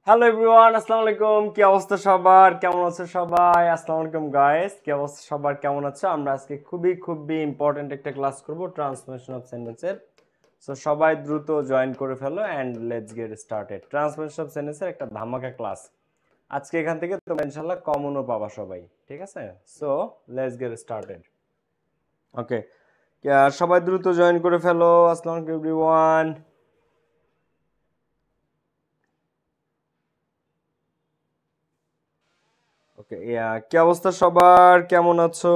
Hello everyone, আসসালামু আলাইকুম। কি অবস্থা সবার? কেমন আছো সবাই? আসসালামু আলাইকুম গাইস। কি অবস্থা সবার? কেমন আছো? আমরা আজকে খুবই ইম্পর্টেন্ট একটা ক্লাস করব ট্রান্সফরমেশন অফ সেন্টেন্সের। সো সবাই দ্রুত জয়েন করে ফেলো and let's get started. Transformation of সেন্টেন্সের একটা ধামাকা ক্লাস। আজকে এখান থেকে তোমরা ইনশাআল্লাহ কমনও পাবা সবাই। ঠিক আছে? So let's get started. Okay, সবাই দ্রুত জয়েন করে ফেলো। আসসালামু আলাইকুম এভরিওয়ান। ওকে, কি অবস্থা সবার? কেমন আছো?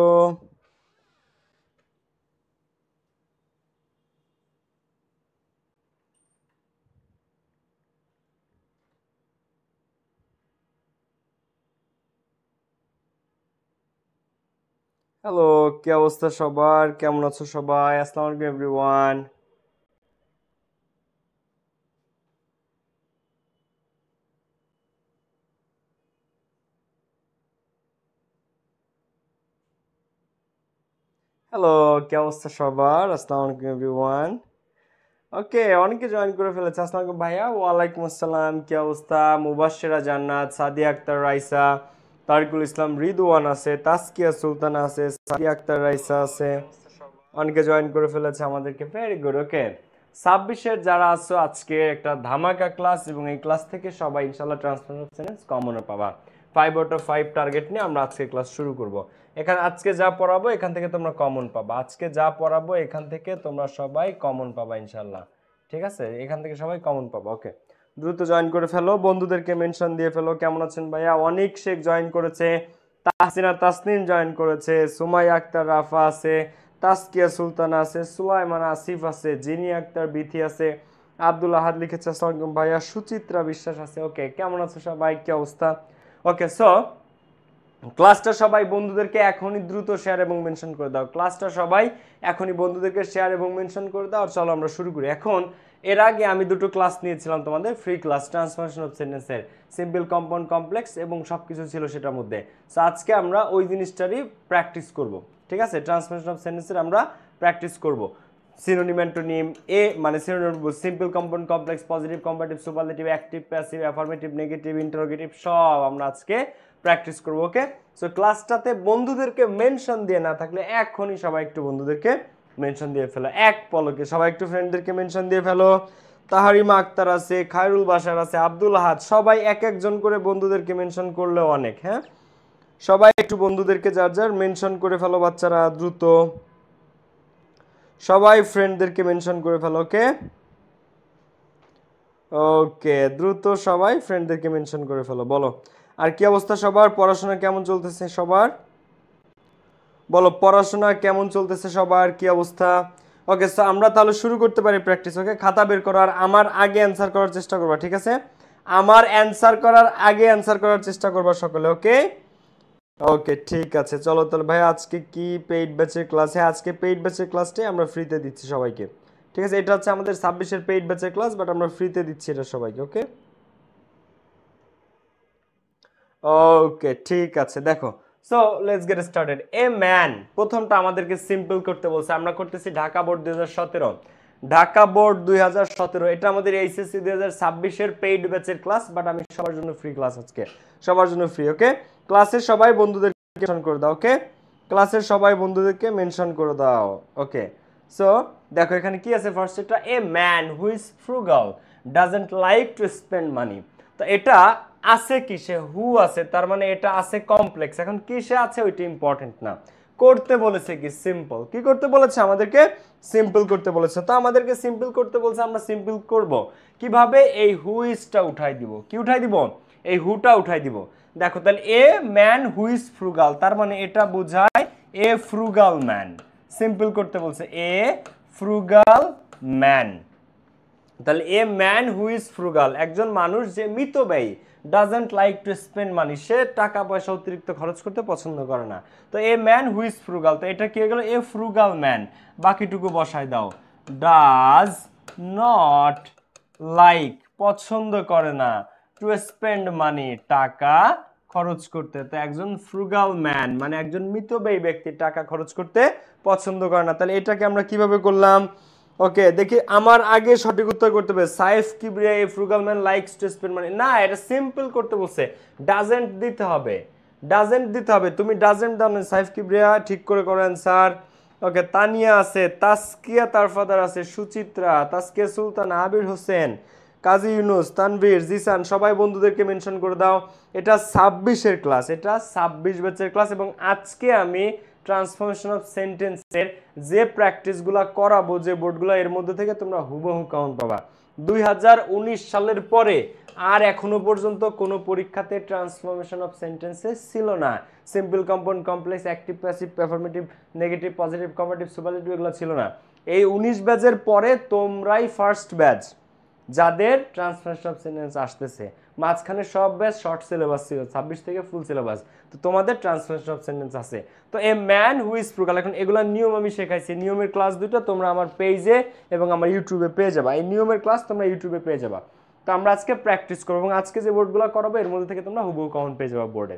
হ্যালো, কি অবস্থা সবার? কেমন আছো সবাই? আসসালামু আলাইকুম এভরিওয়ান। হ্যালো, কি অবস্থা সবার? আসসালামু আলাইকুম এভরিওয়ান। ওকে, অনেকে জয়েন করে ফেলেছে। আসসালামু আলাইকুম ভাইয়া। ওয়ালাইকুম আসসালাম। কি অবস্থা? মুবাশশিরা জান্নাত, সাদিয়া আক্তার রাইসা, তারিকুল ইসলাম রিদওয়ান আছে, তাসকিয়া সুলতানা আছে, সাদিয়া আক্তার রাইসা আছে। অনেকে জয়েন করে ফেলেছে আমাদেরকে। Very good. ওকে, 26-এর যারা আছো আজকে একটা ধামাকা ক্লাস, এবং এই ক্লাস থেকে সবাই ইনশাআল্লাহ ট্রান্সফরমেশন অফ সেন্টেন্স কমনও পাবা। 5/5 টার্গেট নিয়ে আমরা আজকে ক্লাস শুরু করব। এখানে আজকে যা পড়াবো এখান থেকে তোমরা কমন পাবা। আজকে যা পড়াবো এখান থেকে তোমরা সবাই কমন পাবা ইনশাআল্লাহ। ঠিক আছে? এখান থেকে সবাই কমন পাবা। ওকে, দ্রুত জয়েন করে ফেলো, বন্ধুদেরকে মেনশন দিয়ে ফেলো। কেমন আছেন ভাইয়া? অনিক শেখ জয়েন করেছে, তাহসিনা তাসনিম জয়েন করেছে, সুমাইয়া আক্তার রাফা আছে, তাসকিয়া সুলতানা আছে, সুলাইমান আসিফ আছে, জিনি আক্তার বিথি আছে, আব্দুল আহাদ লিখেছে আসসালামু আলাইকুম ভাইয়া, সুচিত্রা বিশ্বাস আছে। ওকে, কেমন আছো সবাই? কি অবস্থা? ওকে, সো ক্লাসটা সবাই বন্ধুদেরকে এখনই দ্রুত শেয়ার এবং মেনশন করে দাও। ক্লাসটা সবাই এখনই বন্ধুদেরকে শেয়ার এবং মেনশন করে দাও। আর চলো আমরা শুরু করি। এখন এর আগে আমি দুটো ক্লাস নিয়েছিলাম তোমাদের, ফ্রি ক্লাস ট্রান্সফরমেশন অফ সেন্টেন্সের, সিম্পল, কম্পাউন্ড, কমপ্লেক্স এবং সব কিছু ছিল সেটার মধ্যে। সো আজকে আমরা ওই জিনিসটারই প্র্যাকটিস করব। ঠিক আছে? ট্রান্সফরমেশন অফ সেন্টেন্সের আমরা প্র্যাকটিস করব। সিনোনিম, অ্যান্টোনিম, মানে synonym, simple, compound, complex, positive, comparative, superlative, active, passive, affirmative, negative, interrogative সব আমরা আজকে প্র্যাকটিস করব। ওকে, সো ক্লাসটাতে বন্ধুদেরকে মেনশন দিয়ে না থাকলে এখনই সবাই একটু বন্ধুদেরকে মেনশন দিয়ে ফেলো এক পলকে। সবাই একটু ফ্রেন্ডদেরকে মেনশন দিয়ে ফেলো। তাহারিমা আক্তার আছে, খায়রুল বাশার আছে, আব্দুল আহাদ, সবাই এক একজন করে বন্ধুদেরকে মেনশন করলেও অনেক। হ্যাঁ, সবাই একটু বন্ধুদেরকে যার যার মেনশন করে ফেলো বাচ্চারা, দ্রুত সবাই ফ্রেন্ডদেরকে মেনশন করে ফেলো। ওকে ওকে, দ্রুত সবাই ফ্রেন্ডদেরকে মেনশন করে ফেলো। বলো, আর কি অবস্থা সবার? পড়াশোনা কেমন চলতেছে সবার? বলো, পড়াশোনা কেমন চলতেছে সবার? কি অবস্থা? ওকে, সো আমরা তাহলে শুরু করতে পারি প্র্যাকটিস। ওকে, খাতা বের করো আর আমার আগে অ্যান্সার করার চেষ্টা করবা। ঠিক আছে? আমার অ্যান্সার করার আগে অ্যান্সার করার চেষ্টা করবা সকলে। ওকে ওকে, ঠিক আছে। চলো তাহলে ভাই, আজকে কি পেইড ব্যাচের ক্লাস? হ্যাঁ, আজকে পেইড ব্যাচের ক্লাসটাই আমরা ফ্রিতে দিচ্ছি সবাইকে। ঠিক আছে? এটা হচ্ছে আমাদের 26-এর পেইড ব্যাচের ক্লাস, বাট আমরা ফ্রিতে দিচ্ছি এটা সবাইকে। ওকে ওকে, ঠিক আছে। দেখো, so let's get started. A man, প্রথমটা আমাদেরকে সিম্পল করতে বলছে। আমরা করতেছি ঢাকা বোর্ড 2017। ঢাকা বোর্ড 2017, এটা আমাদের এইচএসসি 2026-এর পেইড ব্যাচের ক্লাস, বাট আমি সবার জন্য ফ্রি ক্লাস আজকে, সবার জন্য ফ্রি। ওকে, ক্লাসের সবাই বন্ধুদেরকে মেনশন করে দাও। ওকে, ক্লাসের সবাই বন্ধুদেরকে মেনশন করে দাও। ওকে, সো দেখো এখানে কি আছে। ফার্স্ট, এটা এ man who is frugal doesn't like to spend মানি। তো এটা আছে কিসে? হু আছে, তার মানে এটা আছে কমপ্লেক্স। এখন কিসে আছে ওইটা ইম্পর্টেন্ট না, করতে বলেছে কি সিম্পল। কি করতে বলেছে? আমাদেরকে সিম্পল করতে বলেছে। তো আমাদেরকে সিম্পল করতে বলছে, আমরা সিম্পল করব কিভাবে? এই হু ইজটা উঠাই দিব। কি উঠাই দিব? এই হুটা উঠাই দিব। দেখো তাহলে a man who is frugal, তার মানে এটা বোঝায় এ ফ্রুগাল ম্যান। সিম্পল করতে বলছে এ ফ্রুগাল ম্যান। তাহলে a man who is frugal, একজন মানুষ যে মিতব্যয়ী, doesn't like to spend money, সে টাকা পয়সা অতিরিক্ত খরচ করতে পছন্দ করে না। তো a man who is frugal, তো এটা কি হয়ে গেল? A frugal man. বাকিটুকু বসাই দাও। ডাজ নট লাইক, পছন্দ করে না, টু স্পেন্ড মানি, টাকা খরচ করতে। তো একজন ফ্রুগাল ম্যান মানে একজন মিতব্যয়ী ব্যক্তি টাকা খরচ করতে পছন্দ করে না। তাহলে এটাকে আমরা কিভাবে করলাম? ওকে দেখি আমার আগে সঠিক উত্তর করতে হবে Saif Kibria a frugal man likes to spend money না এটা সিম্পল করতে বলছে ডাজেন্ট দিতে হবে তুমি ডাজেন্ট দাও না সাইফ কিবরিয়া ঠিক করে করো অ্যান্সার ওকে তানিয়া আছে তাসকিয়া তার ফাদার আছে সুচিত্রা তাসকিয়া সুলতান আবির হোসেন কাজী ইউনুস তানভীর জিসান সবাই বন্ধুদেরকে মেনশন করে দাও এটা 26 এর ক্লাস এটা 26 ব্যাচের ক্লাস এবং আজকে আমি ট্রান্সফরমেশন অফ সেন্টেন্সের যে প্র্যাকটিসগুলো করাবো যে বোর্ডগুলো এর মধ্যে থেকে তোমরা হুবহু কাউন্ট পাবা 2019 সালের পরে আর এখনো পর্যন্ত কোনো পরীক্ষাতে ট্রান্সফরমেশন অফ সেন্টেন্সেস ছিল না simple compound complex active passive affirmative negative positive comparative superlative এগুলো ছিল না এই 19 ব্যাচের পরে তোমরাই ফার্স্ট ব্যাচ যাদের ট্রান্সফরমেশন অফ সেন্টেন্স আসতেছে মাঝখানে সব ব্যাচ শর্ট সিলেবাস ছিল 26 থেকে ফুল সিলেবাস তো তোমাদের ট্রান্সফরমেশন অফ সেন্টেন্স আছে তো a man who is frugal এখন এগুলোর নিয়ম আমি শেখাইছি নিয়মের ক্লাস দুটো তোমরা আমার পেজে এবং আমার ইউটিউবে পেয়ে যাবা এই নিয়মের ক্লাস তোমরা ইউটিউবে পেয়ে যাবা তো আমরা আজকে প্র্যাকটিস করবো এবং আজকে যে বোর্ডগুলো করাবো এর মধ্যে থেকে তোমরা হুবহু কমন পেয়ে যাবা বোর্ডে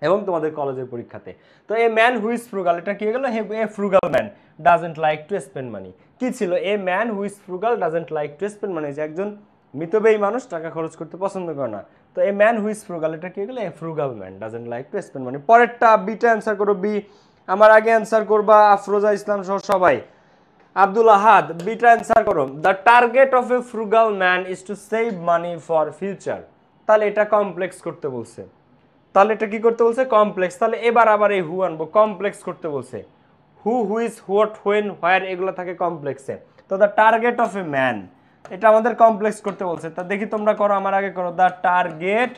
এবং তোমাদের কলেজের পরীক্ষাতে তো a man who is frugal এটা কি গেল a frugal man doesn't like to spend money কি ছিল a man who is frugal doesn't like to spend money যে একজন মিতব্যয়ী মানুষ টাকা খরচ করতে পছন্দ করে না তো a man who is frugal এটা কি গেল a frugal man doesn't like to spend money পরেরটা বিটা অ্যান্সার করো বি আমার আগে অ্যান্সার করবা আফরোজা ইসলাম সহ সবাই আব্দুল আহাদ বিটা অ্যান্সার করো the target of a frugal man is to save money for future তাহলে এটা কমপ্লেক্স করতে বলছে তাহলে এটা কি করতে বলছে কমপ্লেক্স তাহলে এবার আবার এই হু আনবো কমপ্লেক্স করতে বলছে হু হুইজ হোয়াট হোয়েন হোয়ার এগুলো থাকে কমপ্লেক্সে তো the target of a man এটা আমাদের কমপ্লেক্স করতে বলছে তা দেখি তোমরা করো আমার আগে করো দ্য টার্গেট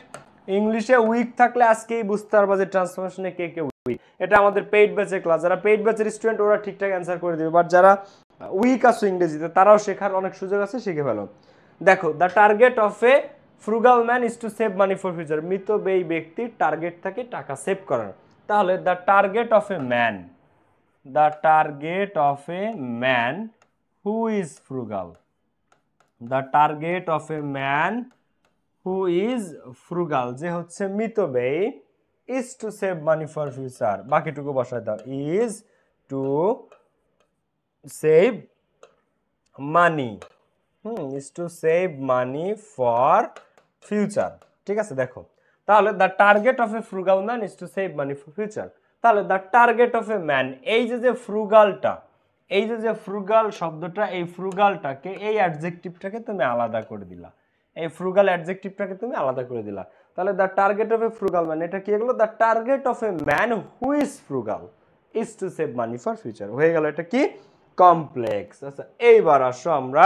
ইংলিশে উইক থাকলে আজকেই বুঝতে পারবা যে ট্রান্সফরমেশনে কে কে উইক এটা আমাদের পেইড ব্যাচের ক্লাস যারা পেইড ব্যাচের স্টুডেন্ট ওরা ঠিকঠাক অ্যান্সার করে দিবে বাট যারা উইক আছে ইংরেজিতে তারাও শেখার অনেক সুযোগ আছে শিখে ফেলো দেখো the target of a frugal man is to save money for future মিতব্যয়ী ব্যক্তির টার্গেট থাকে টাকা সেভ করার তাহলে the target of a man who is frugal the target of a man who is frugal যে হচ্ছে মিতব্যয়ী is to save money for future বাকিটুকু বসায় দাও is to save money is to save money for future ঠিক আছে দেখো তাহলে the target of a frugal man is to save money for future তাহলে the target of a man এই যে ফ্রুগালটা এই যে ফ্রুগাল শব্দটা এই ফ্রুগালটাকে এই অ্যাডজেক্টিভটাকে তুমি আলাদা করে দিলা এই ফ্রুগাল অ্যাডজেক্টিভটাকে তুমি আলাদা করে দিলা তাহলে the target of a frugal man এটা কি হলো the target of a man who is frugal is to save money for future হয়ে গেল এটা কি কমপ্লেক্স আচ্ছা এইবার আসো আমরা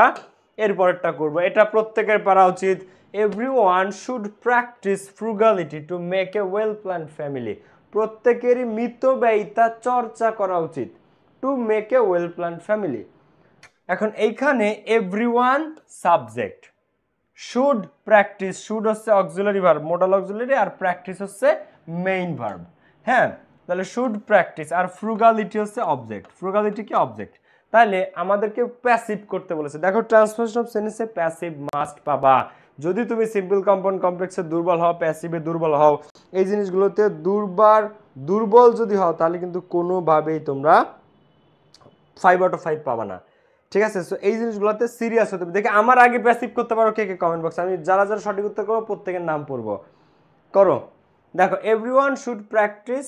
এরপরেরটা করব এটা প্রত্যেকের পারা উচিত everyone should practice frugality to make a well planned family প্রত্যেকেরই মিতব্যয়িতা চর্চা করা উচিত two make a well planned family এখন এইখানে everyone subject should practice should হচ্ছে অক্সিলারি ভার্ব মোডাল অক্সিলারি আর প্র্যাকটিস হচ্ছে মেইন ভার্ব হ্যাঁ তাহলে শুড প্র্যাকটিস আর ফ্রুগালিটি হচ্ছে অবজেক্ট ফ্রুগালিটি কি অবজেক্ট তাহলে আমাদেরকে প্যাসিভ করতে বলেছে দেখো ট্রান্সফরমেশন অফ সেন্টেন্সে প্যাসিভ মাস্ট পাবা যদি তুমি সিম্পল কম্পাউন্ড কমপ্লেক্সে দুর্বল হও প্যাসিভে দুর্বল হও এই জিনিসগুলোতে দুর্বল যদি হও তাহলে কিন্তু কোনোভাবেই তোমরা 5 আউট অফ 5 পাবা না ঠিক আছে সো এই জিনিসগুলোতে সিরিয়াস হতে হবে দেখে আমার আগে প্যাসিভ করতে পারো কে কে কমেন্ট বক্সে আমি যারা যারা সঠিক উত্তর করবো প্রত্যেকের নাম পড়বো করো দেখো everyone should practise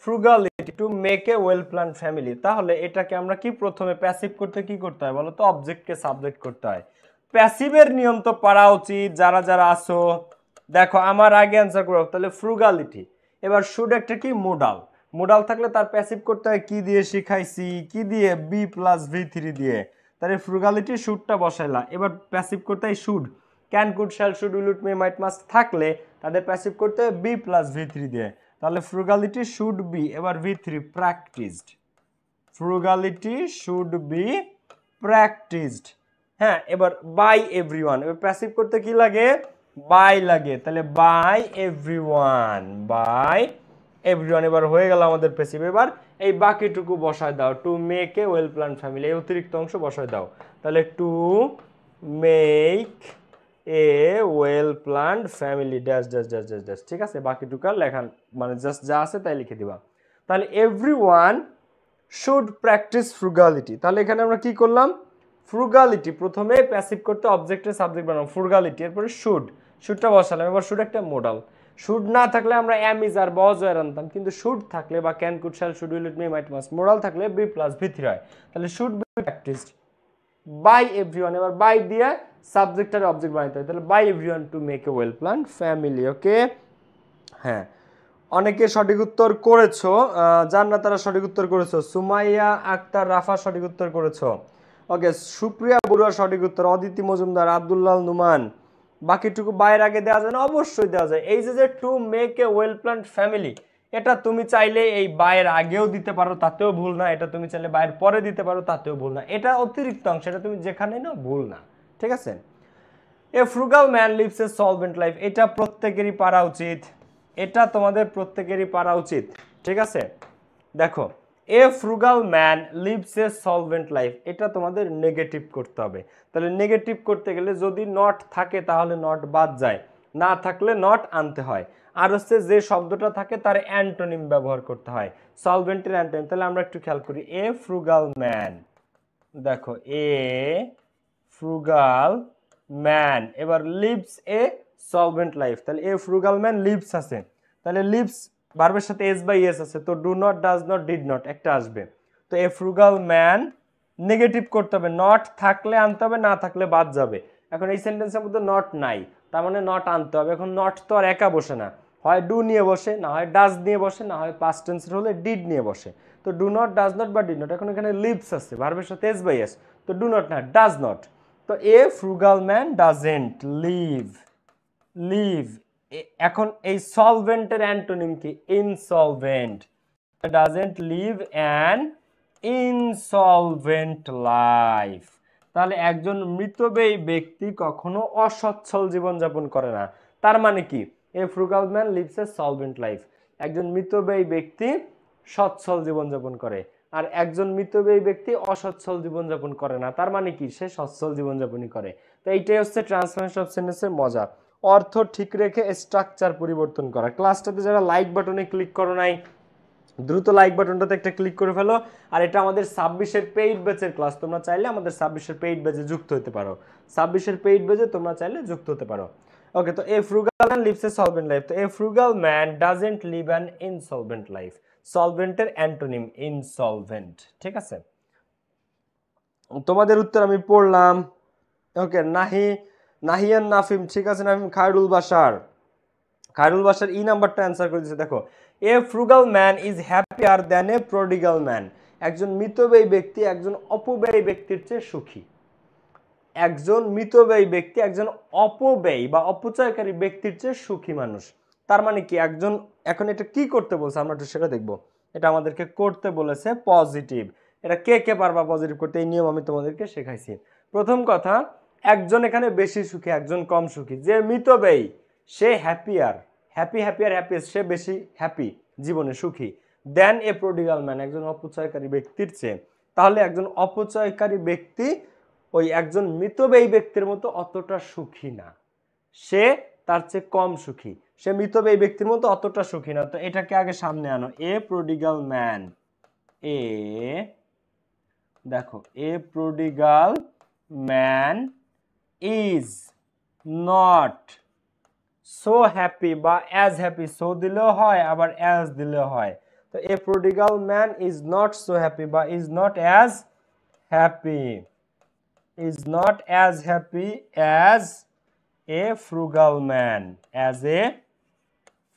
frugality to make a well planned family তাহলে এটাকে আমরা কি প্রথমে প্যাসিভ করতে কি করতে হয় বলো তো অবজেক্টকে সাবজেক্ট করতে হয় প্যাসিভের নিয়ম তো পড়া উচিত যারা যারা আসো দেখো আমার আগে অ্যান্সার করো তাহলে ফ্রুগালিটি এবার শুড একটা কি মোডাল থাকলে তার প্যাসিভ করতে হয় কি দিয়ে শিখাইছি কি দিয়ে বি প্লাস ভি3 দিয়ে তাহলে ফ্রুগালিটি শুডটা বসাইলা এবার প্যাসিভ করতে হয় should can could shall should will would may might must থাকলে তাদের প্যাসিভ করতে হয় বি প্লাস ভি3 দিয়ে তাহলে ফ্রুগালিটি শুড বি এবার ভি3 প্র্যাকটিসড ফ্রুগালিটি শুড বি প্র্যাকটিসড হ্যাঁ এবার বাই এভরিওয়ান এবার প্যাসিভ করতে কি লাগে বাই লাগে তাহলে বাই এভরিওয়ান এবার হয়ে গেল আমাদের প্যাসিভ এবার এই বাকিটুকু বসায় দাও two make a well planned family এই অতিরিক্ত অংশ বসায় দাও তাহলে two make a well planned family dash dash dash dash dash ঠিক আছে বাকিটুকু আর লেখা মানে জাস্ট যা আছে তাই লিখে দিবা তাহলে এভরিওয়ান শুড প্র্যাকটিস ফ্রুগালিটি তাহলে এখানে আমরা কি করলাম ফ্রুগালিটি, প্রথমে প্যাসিভ করতে অবজেক্টের সাবজেক্ট বানাবো ফ্রুগালিটি, এরপরে শুডটা বসালাম। এবার শুড একটা মডাল, শুড না থাকলে আমরা এম ইজ আর বজ ওয়্যার আনতাম, কিন্তু শুড থাকলে বা can could shall should will it may might must, modal থাকলে বি প্লাস ভি থ্রি হয়। তাহলে should be practised by everyone, এবার বাই দিয়ে সাবজেক্ট আর অবজেক্ট বানাইতে হয়, তাহলে by everyone to make a well planned family. Okay, হ্যাঁ অনেকে সঠিক উত্তর করেছো, জান্নাতারা সঠিক উত্তর করেছো, সুমাইয়া আক্তার রাফা সঠিক উত্তর করেছো। ওকে, সুপ্রিয়া বড়ুয়া সঠিক উত্তর, অদিতি মজুমদার, আব্দুল্লাহ নুমান। বাকিটুকু বাইরে আগে দেওয়া যায় না? অবশ্যই দেওয়া যায়। এই যে two make a well planned family, এটা তুমি চাইলে এই বাইয়ের আগেও দিতে পারো, তাতেও ভুল না। এটা তুমি চাইলে বাইয়ের পরে দিতে পারো, তাতেও ভুল না। এটা অতিরিক্ত অংশ, এটা তুমি যেখানে না ভুল না, ঠিক আছে। এ frugal man lives a solvent life, এটা প্রত্যেকেরই পারা উচিত, এটা তোমাদের প্রত্যেকেরই পারা উচিত, ঠিক আছে। দেখো, a frugal man lives a solvent life, এটা তোমাদের নেগেটিভ করতে হবে। তাহলে নেগেটিভ করতে গেলে যদি নট থাকে তাহলে নট বাদ যায়, না থাকলে নট আনতে হয়। আর হচ্ছে যে শব্দটা থাকে তার অ্যান্টোনিম ব্যবহার করতে হয়, সলভেন্টের অ্যান্টোনিম। তাহলে আমরা একটু খেয়াল করি, এ ফ্রুগাল ম্যান, দেখো এ ফ্রুগাল ম্যান, এবার লিভস এ সলভেন্ট লাইফ, তাহলে এ ফ্রুগাল ম্যান লিভস আছে, তাহলে লিভস ভার্বের সাথে এস বাই এস আছে, তো do not, does not, did not একটা আসবে। তো এ ফ্রুগাল ম্যান নেগেটিভ করতে হবে, নট থাকলে আনতে হবে, না থাকলে বাদ যাবে। এখন এই সেন্টেন্সের মধ্যে নট নাই, তার মানে নট আনতে হবে। এখন নট তো আর একা বসে না, হয় ডু নিয়ে বসে, না হয় ডাজ নিয়ে বসে, না হয় পাস্ট টেন্সের হলে ডিড নিয়ে বসে। তো ডু নট, ডাজ নট বা ডিড নট। এখন এখানে লিভস আছে ভার্বের সাথে এস বাই এস, তো ডু নট না, ডাজ নট। তো a frugal man doesn't live, live. এখন এই সলভেন্টের অ্যান্টোনিম কি? Insolvent. Doesn't live an insolvent life. তাহলে একজন মৃতব্যয়ী ব্যক্তি কখনো অসচ্ছল জীবনযাপন করে না। তার মানে কি? এ frugal man lives a solvent life, একজন মৃতব্যয়ী ব্যক্তি সচ্ছল জীবনযাপন করে, আর একজন মৃতব্যয়ী ব্যক্তি অসচ্ছল জীবনযাপন করে না। তার মানে কি? সে সচ্ছল জীবনযাপনই করে। তো এইটাই হচ্ছে ট্রান্সফরমেশন অফ সেন্টেন্সের মজা, অর্থ ঠিক রেখে স্ট্রাকচার পরিবর্তন করা। ক্লাসটাতে যারা লাইক বাটনে ক্লিক করো নাই, দ্রুত লাইক বাটনটাতে একটা ক্লিক করে ফেলো। আর এটা আমাদের 26-এর পেইড ব্যাচের ক্লাস, তোমরা চাইলে আমাদের 26-এর পেইড ব্যাচে যুক্ত হতে পারো, 26-এর পেইড ব্যাচে তোমরা চাইলে যুক্ত হতে পারো। ওকে, তো a frugal man lives a solvent life, তো a frugal man doesn't live an insolvent life, সলভেন্টের অ্যান্টোনিম ইনসলভেন্ট, ঠিক আছে। তোমাদের উত্তর আমি পড়লাম। ওকে, নাহিয়ান নাফিম, ঠিক আছে নাফিম। খায়রুল বাশার ই নাম্বারটা অ্যান্সার করে দিয়েছে। দেখো, a frugal man is happier than a prodigal man, একজন মিতব্যয়ী ব্যক্তি একজন অপব্যয়ী ব্যক্তির চেয়ে সুখী। একজন মিতব্যয়ী ব্যক্তি একজন অপব্যয়ী বা অপচয়কারী ব্যক্তির চেয়ে সুখী মানুষ। তার মানে কি? একজন, এখন এটা কি করতে বলছে আমরা একটু সেটা দেখবো। এটা আমাদেরকে করতে বলেছে পজিটিভ। এটা কে কে পারবা পজিটিভ করতে? এই নিয়ম আমি তোমাদেরকে শেখাইছি। প্রথম কথা, একজন এখানে বেশি সুখী, একজন কম সুখী। যে মিতব্যয়ী সে হ্যাপিয়ার, হ্যাপিয়েস্ট, সে বেশি হ্যাপি, জীবনে সুখী, দেন এ প্রডিগাল ম্যান, একজন অপচয়কারী ব্যক্তির চেয়ে। তাহলে একজন অপচয়কারী ব্যক্তি ওই একজন মৃতব্যয়ী ব্যক্তির মতো অতটা সুখী না, সে তার চেয়ে কম সুখী, সে মৃতব্যয়ী ব্যক্তির মতো অতটা সুখী না। তো এটাকে আগে সামনে আনো, এ প্রডিগাল ম্যান, এ দেখো, a prodigal man is not so happy বা অ্যাজ হ্যাপি, সো দিলেও হয় আবার অ্যাজ দিলেও হয়। তো a prodigal man is not so happy বা is not as happy, is not as happy as a frugal man, as a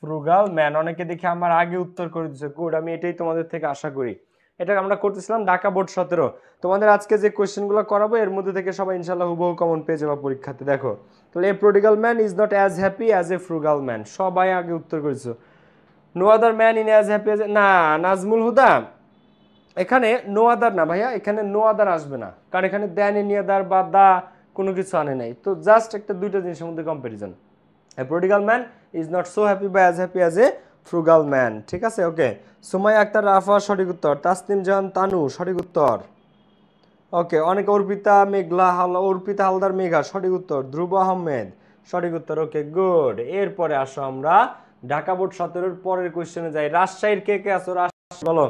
frugal man। অনেকে দেখি আমার আগে উত্তর করে দিচ্ছে, গুড, আমি এটাই তোমাদের থেকে আশা করি। এটা আমরা করতেছিলাম ঢাকা বোর্ড 17। তোমাদের আজকে যে কোয়েশ্চেনগুলো করাবো এর মধ্যে থেকে সবাই ইনশাআল্লাহ হুবহু কমন পেয়ে যাবে পরীক্ষাতে। দেখো, তাহলে a prodigal man is not as happy as a frugal man, সবাই আগে উত্তর করেছো। No other man in as happy as, না নাজমুল হুদা, এখানে নো আদার না ভাইয়া, এখানে নো আদার আসবে না, কারণ এখানে দেন এনি আদার বা দা কোনো কিছু আনে নাই। তো জাস্ট একটা দুইটা জিনিসের মধ্যে comparison. A prodigal man is not so happy বা as happy as a frugal man, ঠিক আছে। ওকে, সুমাই আক্তার রাফা সঠিক উত্তর, তাসনিম জাহান তানু সঠিক উত্তর। ওকে, অনেক অর্পিতা মেঘলা অর্পিতা হালদার মেঘা সঠিক উত্তর, ধ্রুব আহমেদ সঠিক উত্তর। ওকে গুড, এরপরে আসো আমরা ঢাকা বোর্ড 17-এর পরের কোয়েশ্চেনে যাই। রাজশাহীর কে কে আছো? রাজশাহী বলো,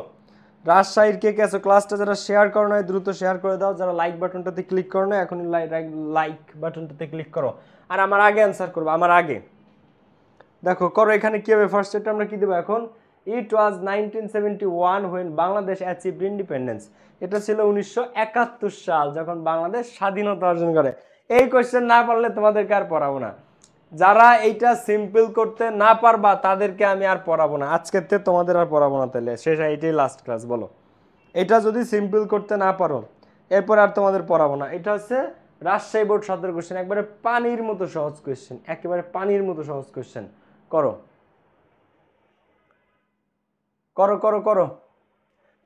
রাজশাহীর কে কে আছো? ক্লাসটা যারা শেয়ার করো না দ্রুত শেয়ার করে দাও, যারা লাইক বাটনটাতে ক্লিক করো না এখনই লাইক বাটনটাতে ক্লিক করো। আর আমার আগে অ্যান্সার করবো, আমার আগে দেখো করো। এখানে কি হবে? ফার্স্ট স্টেপটা আমরা কি দেবো এখন? ইট ওয়াজ 1971 when বাংলাদেশ অ্যাচিভড ইন্ডিপেন্ডেন্স। এটা ছিল 1971 সাল যখন বাংলাদেশ স্বাধীনতা অর্জন করে। এই কোশ্চেন না পারলে তোমাদেরকে আর পড়াবো না। যারা এইটা সিম্পল করতে না পারবা তাদেরকে আমি আর পড়াবো না, আজকের থেকে তোমাদের আর পড়াবো না। তাহলে শেষ, এইটাই লাস্ট ক্লাস। বলো এটা যদি সিম্পল করতে না পারো এরপর আর তোমাদের পড়াবো না। এটা হচ্ছে রাজশাহী বোর্ড 17 কোশ্চেন, একবারে পানির মতো সহজ কোশ্চেন, একেবারে পানির মতো সহজ কোশ্চেন। করো করো করো করো।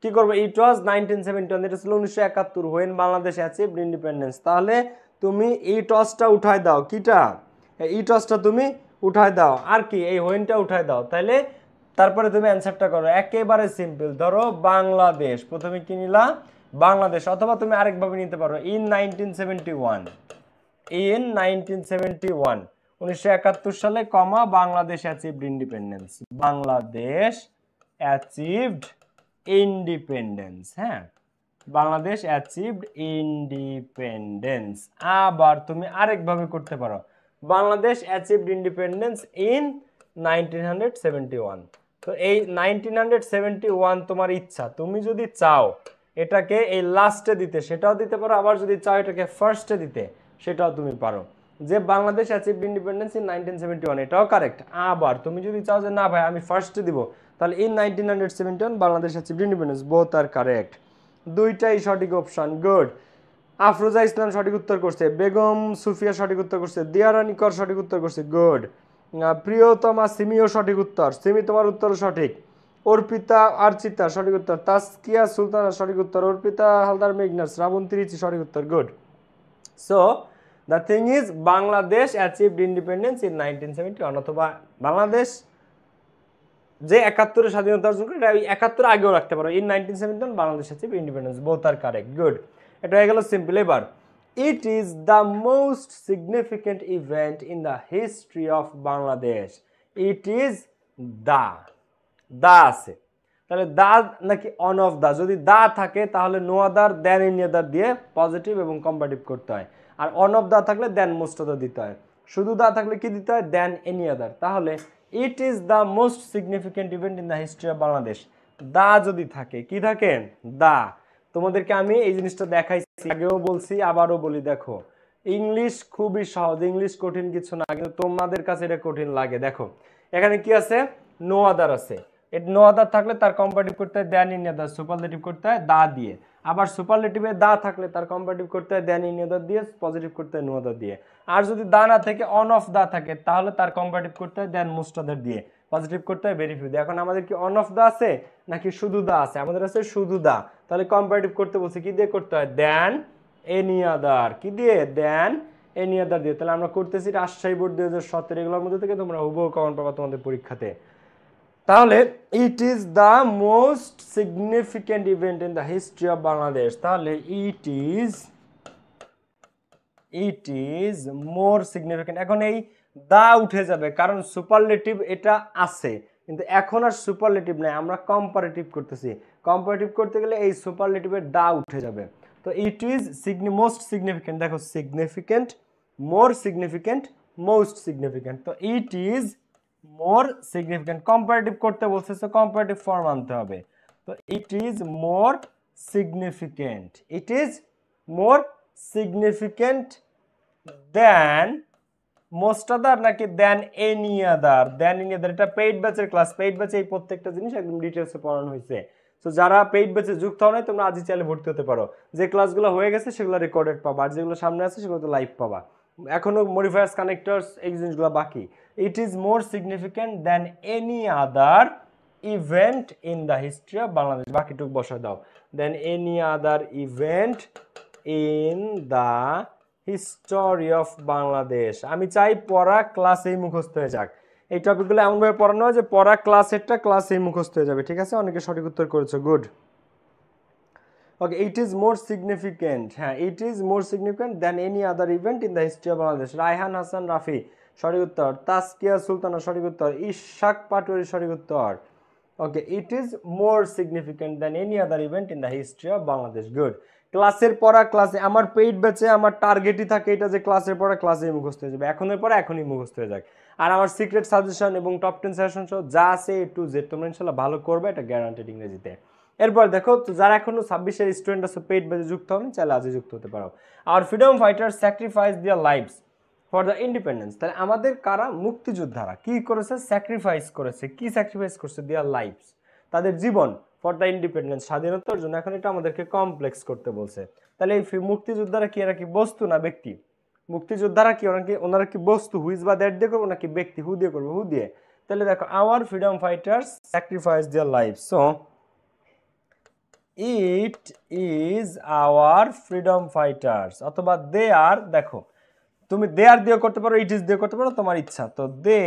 কি করবো? ইট ওয়াজ 1971, এটা ছিল 1971 হোয়েন বাংলাদেশ অ্যাচিভড ইন্ডিপেন্ডেন্স। তাহলে তুমি এই টসটা উঠাই দাও, কিটা এই টসটা তুমি উঠাই দাও, আর কি এই হোয়েনটা উঠাই দাও। তাহলে তারপরে তুমি অ্যান্সারটা করো, একেবারে সিম্পল। ধরো বাংলাদেশ, প্রথমে কি নিলা? বাংলাদেশ। অথবা তুমি আরেকভাবে নিতে পারো, ইন 1971, ইন 1971 1971 সালে comma Bangladesh achieved independence, Bangladesh achieved independence. হ্যাঁ, বাংলাদেশ অ্যাচিভড ইন্ডিপেন্ডেন্স। আবার তুমি আরেকভাবে করতে পারো, বাংলাদেশ অ্যাচিভড ইন্ডিপেন্ডেন্স ইন 1971। তো এই 1971 তোমার ইচ্ছা, তুমি যদি চাও এটাকে এই লাস্টে দিতে সেটাও দিতে পারো, আবার যদি চাও এটাকে ফার্স্টে দিতে সেটাও তুমি পারো। যে বাংলাদেশ অ্যাচিভড ইন্ডিপেন্ডেন্স ইন 1971 এটাও কারেক্ট। আবার তুমি যদি চাও যে না ভাই আমি ফার্স্টে দিব, তাহলে in 1971 Bangladesh achieved independence, both are correct, দুইটাই সঠিক অপশন। গুড। আফরোজা ইসলাম সঠিক উত্তর করছে, বেগম সুফিয়া সঠিক উত্তর করছে, দিয়ারানী কর সঠিক উত্তর করছে, গুড। প্রিয়তমা সিমিও সঠিক উত্তর, সিমি তোমার উত্তর সঠিক। অর্পিতা আরচিতা সঠিক উত্তর, তাসকিয়া সুলতানা সঠিক উত্তর, অর্পিতা হালদার মেঘনা, শ্রাবন্তী রিচি সঠিক উত্তর, good. So the thing is Bangladesh achieved independence in 1971, অথবা বাংলাদেশ যে 71 স্বাধীনতা অর্জন করে, এটা 71 আগেও রাখতে পারো, in 1971 Bangladesh achieved independence, both are correct, good. এটা হয়ে গেল সিম্পল। এবার it is the most significant event in the history of Bangladesh. It is the, the আছে, তাহলে দা নাকি অন অফ দা? যদি দা থাকে তাহলে নো আদার দেন এনি আদার দিয়ে পজিটিভ এবং কম্পারেটিভ করতে হয়, আর অন অফ দা থাকলে দেন মোস্ট আদার দিতে হয়। শুধু দা থাকলে কি দিতে হয়? Then any other. তাহলে it is the most significant event in the history of Bangladesh, the যদি থাকে, কি থাকে? দা। তোমাদেরকে আমি এই জিনিসটা দেখাইছি, আগেও বলছি আবারও বলি, দেখো ইংলিশ খুবই সহজ, ইংলিশ কঠিন কিছু না, কিন্তু তোমাদের কাছে এটা কঠিন লাগে। দেখো এখানে কি আছে? নো আদার আছে, নো আদার থাকলে তার কম্পারেটিভ করতে হয় দেন ইন আদার, সুপারলেটিভ করতে হয় দা দিয়ে। আবার সুপারলেটিভে দা থাকলে তার কম্পারেটিভ করতে হয় দেন ইন আদার দিয়ে, পজিটিভ করতে হয় নো আদার দিয়ে। আর যদি দা না থেকে অন অফ দা থাকে তাহলে তার কম্পারেটিভ করতে হয় দেন মোস্ট আদার দিয়ে, পজিটিভ করতে হয় ভেরি ফিউ দিয়ে। এখন আমাদের কি অন অফ দা আছে নাকি শুধু দা আছে? আমাদের আছে শুধু দা। তাহলে কম্পারেটিভ করতে বলছে কি দিয়ে করতে হয়? দেন এনি আদার। কি দিয়ে? দেন এনি আদার দিয়ে। তাহলে আমরা করতেছি রাজশাহী বোর্ড 2017, এগুলোর মধ্যে থেকে তোমরা হুবহু কমন পাবা তোমাদের পরীক্ষাতে। তাহলে it is the most significant event in the history of Bangladesh. তাহলে ইট ইজ মোর সিগনিফিকেন্ট। এখন এই দা উঠে যাবে কারণ সুপারলেটিভ এটা আছে, কিন্তু এখন আর সুপারলেটিভ নাই, আমরা কম্পারেটিভ করতেছি। কম্পারেটিভ করতে গেলে এই সুপারলেটিভের দা উঠে যাবে। তো ইট ইজ মোস্ট সিগনিফিকেন্ট, দেখো significant, more significant, most significant. তো it is more significant, comparative করতে বলছে, সো কম্পারেটিভ ফর্ম আনতে হবে। তো it is more significant, it is more significant than most other নাকি দেন এনি আদার? দেন এনি আদার, এটা paid ব্যাচের ক্লাস, পেইড ব্যাচে এই প্রত্যেকটা জিনিস একদম ডিটেলসে পড়ানো হয়েছে। তো যারা পেইড ব্যাচে যুক্ত হও নাই তোমরা আজই চাইলে ভর্তি হতে পারো, যে ক্লাসগুলো হয়ে গেছে সেগুলো রেকর্ডেড পাবা, আর যেগুলো সামনে আছে সেগুলো তো লাইভ পাবা। এখনো মডিফায়ার্স, কানেক্টরস, এই জিনিসগুলো বাকি। ইট is more significant then any other event in the history of Bangladesh, বাকিটুকু বসা দাও, দেন any other event in the history of Bangladesh. আমি চাই পড়া ক্লাসেই মুখস্থ হয়ে যাক, এই টপিকগুলো এমনভাবে পড়ানো হয় যে পড়া ক্লাসেরটা ক্লাসেই মুখস্থ হয়ে যাবে, ঠিক আছে? অনেকে সঠিক উত্তর করেছো, good. Okay, it is more significant, হ্যাঁ it is more significant then any other event in the history of Bangladesh. Raihan Hasan Rafi সঠিক উত্তর, তাসকিয়া সুলতানা সঠিক উত্তর, ইশাক পাটোয়ারি সঠিক উত্তর, okay, it is more significant than any other event in the history of Bangladesh. Good. ক্লাসের পড়া ক্লাসে, আমার পেইড ব্যাচে আমার টার্গেটই থাকে এটা যে ক্লাসের পড়া ক্লাসেই মুখস্থ হয়ে যাবে, এখনের পড়া এখনই মুখস্থ হয়ে যাক। আর আমার সিক্রেট সাজেশন এবং টপ 10 সাজেশন সহ যা আছে এ টু জেড তোমরা ইনশাল্লাহ ভালো করবে, এটা গ্যারান্টেড ইংরেজিতে। এরপর দেখো, তো যারা এখনো 26-এর স্টুডেন্ট আছে পেইড ব্যাচে যুক্ত হন, চাইলে আজই যুক্ত হতে পারো। আর freedom fighter sacrifice their lives for the independence. তাহলে আমাদের কারা মুক্তিযোদ্ধারা কি করেছে, স্যাক্রিফাইস করেছে। কি স্যাক্রিফাইস করছে? দেয়ার লাইভস, তাদের জীবন, ফর দ্য ইন্ডিপেন্ডেন্স, স্বাধীনতার জন্য। এখন এটা আমাদেরকে কমপ্লেক্স করতে বলছে। তাহলে এই মুক্তিযোদ্ধারা কি, এরা কি বস্তু না ব্যক্তি? মুক্তিযোদ্ধারা কি, ওনারা কি বস্তু? হুইজ বা দ্যাট দিয়ে করবো নাকি ব্যক্তি? হু দিয়ে করবো, হু দিয়ে। তাহলে দেখো, hour freedom fighters sacrifice their life, so it is our freedom fighters, অথবা দে আর, দেখো তুমি দে আর দিয়ে করতে পারো, ইট ইজ দিয়ে করতে পারো, তোমার ইচ্ছা। তো দে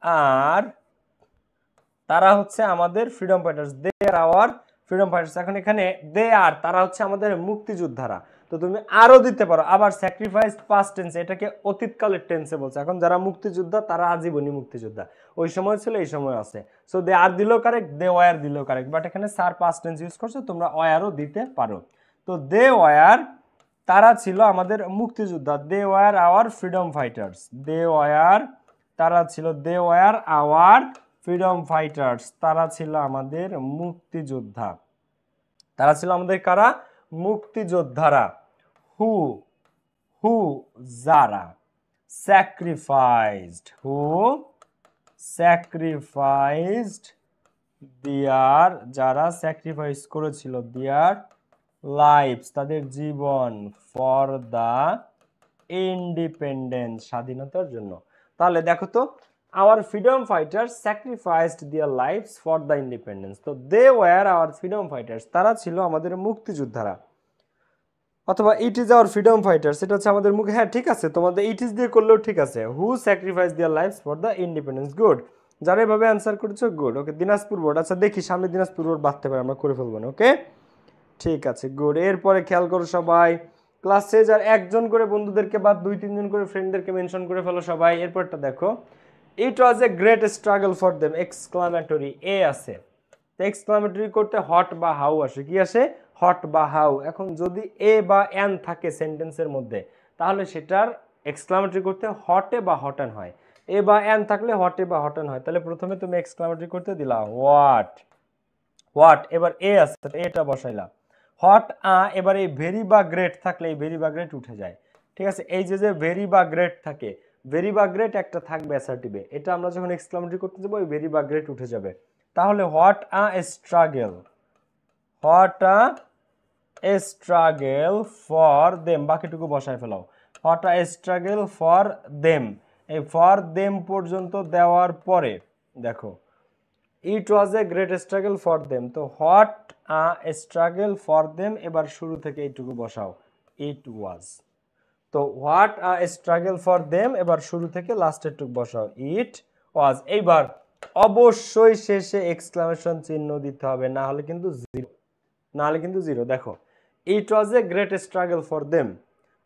আর, তারা হচ্ছে আমাদের freedom fighters, they are our freedom fighters. এখন এখানে দে আর, তারা হচ্ছে আমাদের মুক্তিযোদ্ধারা। তো তুমি আরো দিতে পারো, আবার স্যাক্রিফাইস পাস্ট টেন্স, এটাকে অতীতকালের টেন্সে বলছে। এখন যারা মুক্তিযোদ্ধা তারা আজীবনী মুক্তিযোদ্ধা, ওই সময় ছিল এই সময় আছে। সো দে আর দিলেও কারেক্ট, দে ওয়ার দিলেও কারেক্ট, বাট এখানে স্যার পাস্ট টেন্স ইউজ করছে, তোমরা ওয়ারও দিতে পারো। তো দে ওয়ার, তারা ছিল আমাদের মুক্তিযোদ্ধা, they were our freedom fighters, they were, তারা ছিল, they were our freedom fighters, তারা ছিল আমাদের মুক্তিযোদ্ধা। তারা ছিল আমাদের কারা? মুক্তিযোদ্ধারা। হু, হু, যারা স্যাক্রিফাইসড, হু স্যাক্রিফাইসড দিয়ার, যারা স্যাক্রিফাইস করেছিল, দিয়ার লাইফস, তাদের জীবন, ফর দা ইন্ডিপেন্ডেন্স, স্বাধীনতার জন্য। তাহলে দেখো তো, our freedom fighters sacrificed their lives for the independence. তো they were our freedom fighters, তারা ছিল আমাদের মুক্তিযোদ্ধারা। অথবা it is our freedom fighters, এটা হচ্ছে আমাদের মুখ। হ্যাঁ ঠিক আছে, তোমাদের ইট ইজ দিয়ে করলেও ঠিক আছে। Who sacrifice their lifes for the independence, good. যারা এভাবে অ্যান্সার করেছো, গুড। ওকে, দিনাজপুর বোর্ড, আচ্ছা দেখি সামনে দিনাজপুর বোর্ড বাঁধতে পারে, আমরা করে ফেলবো না। ওকে, ঠিক আছে, গুড। এরপরে খেয়াল করো সবাই, ক্লাসে যার একজন করে বন্ধুদেরকে বা 2-3 জন করে ফ্রেন্ডদেরকে মেনশন করে ফেলো সবাই। এরপরটা দেখো, it was a great struggle for them, exclamatory এ আছে। এক্সক্লামেটরি করতে হট বা হাউ আসে, কি আসে? হট বা হাউ। এখন যদি এ বা এন থাকে সেন্টেন্সের মধ্যে, তাহলে সেটার এক্সক্লামেটরি করতে হটে বা হটন হয়। এ বা এন থাকলে হটে বা হটন হয়। তাহলে প্রথমে তুমি এক্সক্লামেটরি করতে দিলা হোয়াট, হোয়াট, এবার এ আছে, এটা বসাইলা। হট এবার এই ভেরি বা গ্রেট থাকলে এই ভেরি বা গ্রেট উঠে যায়। ঠিক আছে, এই যে ভেরি বা গ্রেট থাকে, ভেরি বা গ্রেট একটা থাকবে অ্যাসার্টিভে, এটা আমরা যখন এক্সক্লামেটরি করতে যাবো ওই ভেরি বা গ্রেট উঠে যাবে। তাহলে what struggle, what struggle for them, বাকিটুকু বসায় ফেলাও। হোয়াট স্ট্রাগল ফর দেম, এই ফর দেম পর্যন্ত দেওয়ার পরে দেখো, it was a great struggle for them. তো হোয়াট স্ট্রাগল ফর দেম, এবার শুরু থেকে এইটুকু বসাও, ইট ওয়াজ। তো হোয়াট স্ট্রাগল ফর দেম, এবার শুরু থেকে লাস্টের টুকু বসাও, ইট ওয়াজ। এইবার অবশ্যই শেষে এক্সক্লামেশন চিহ্ন দিতে হবে, না হলে কিন্তু জিরো, না হলে কিন্তু জিরো। দেখো, it was a great struggle for them.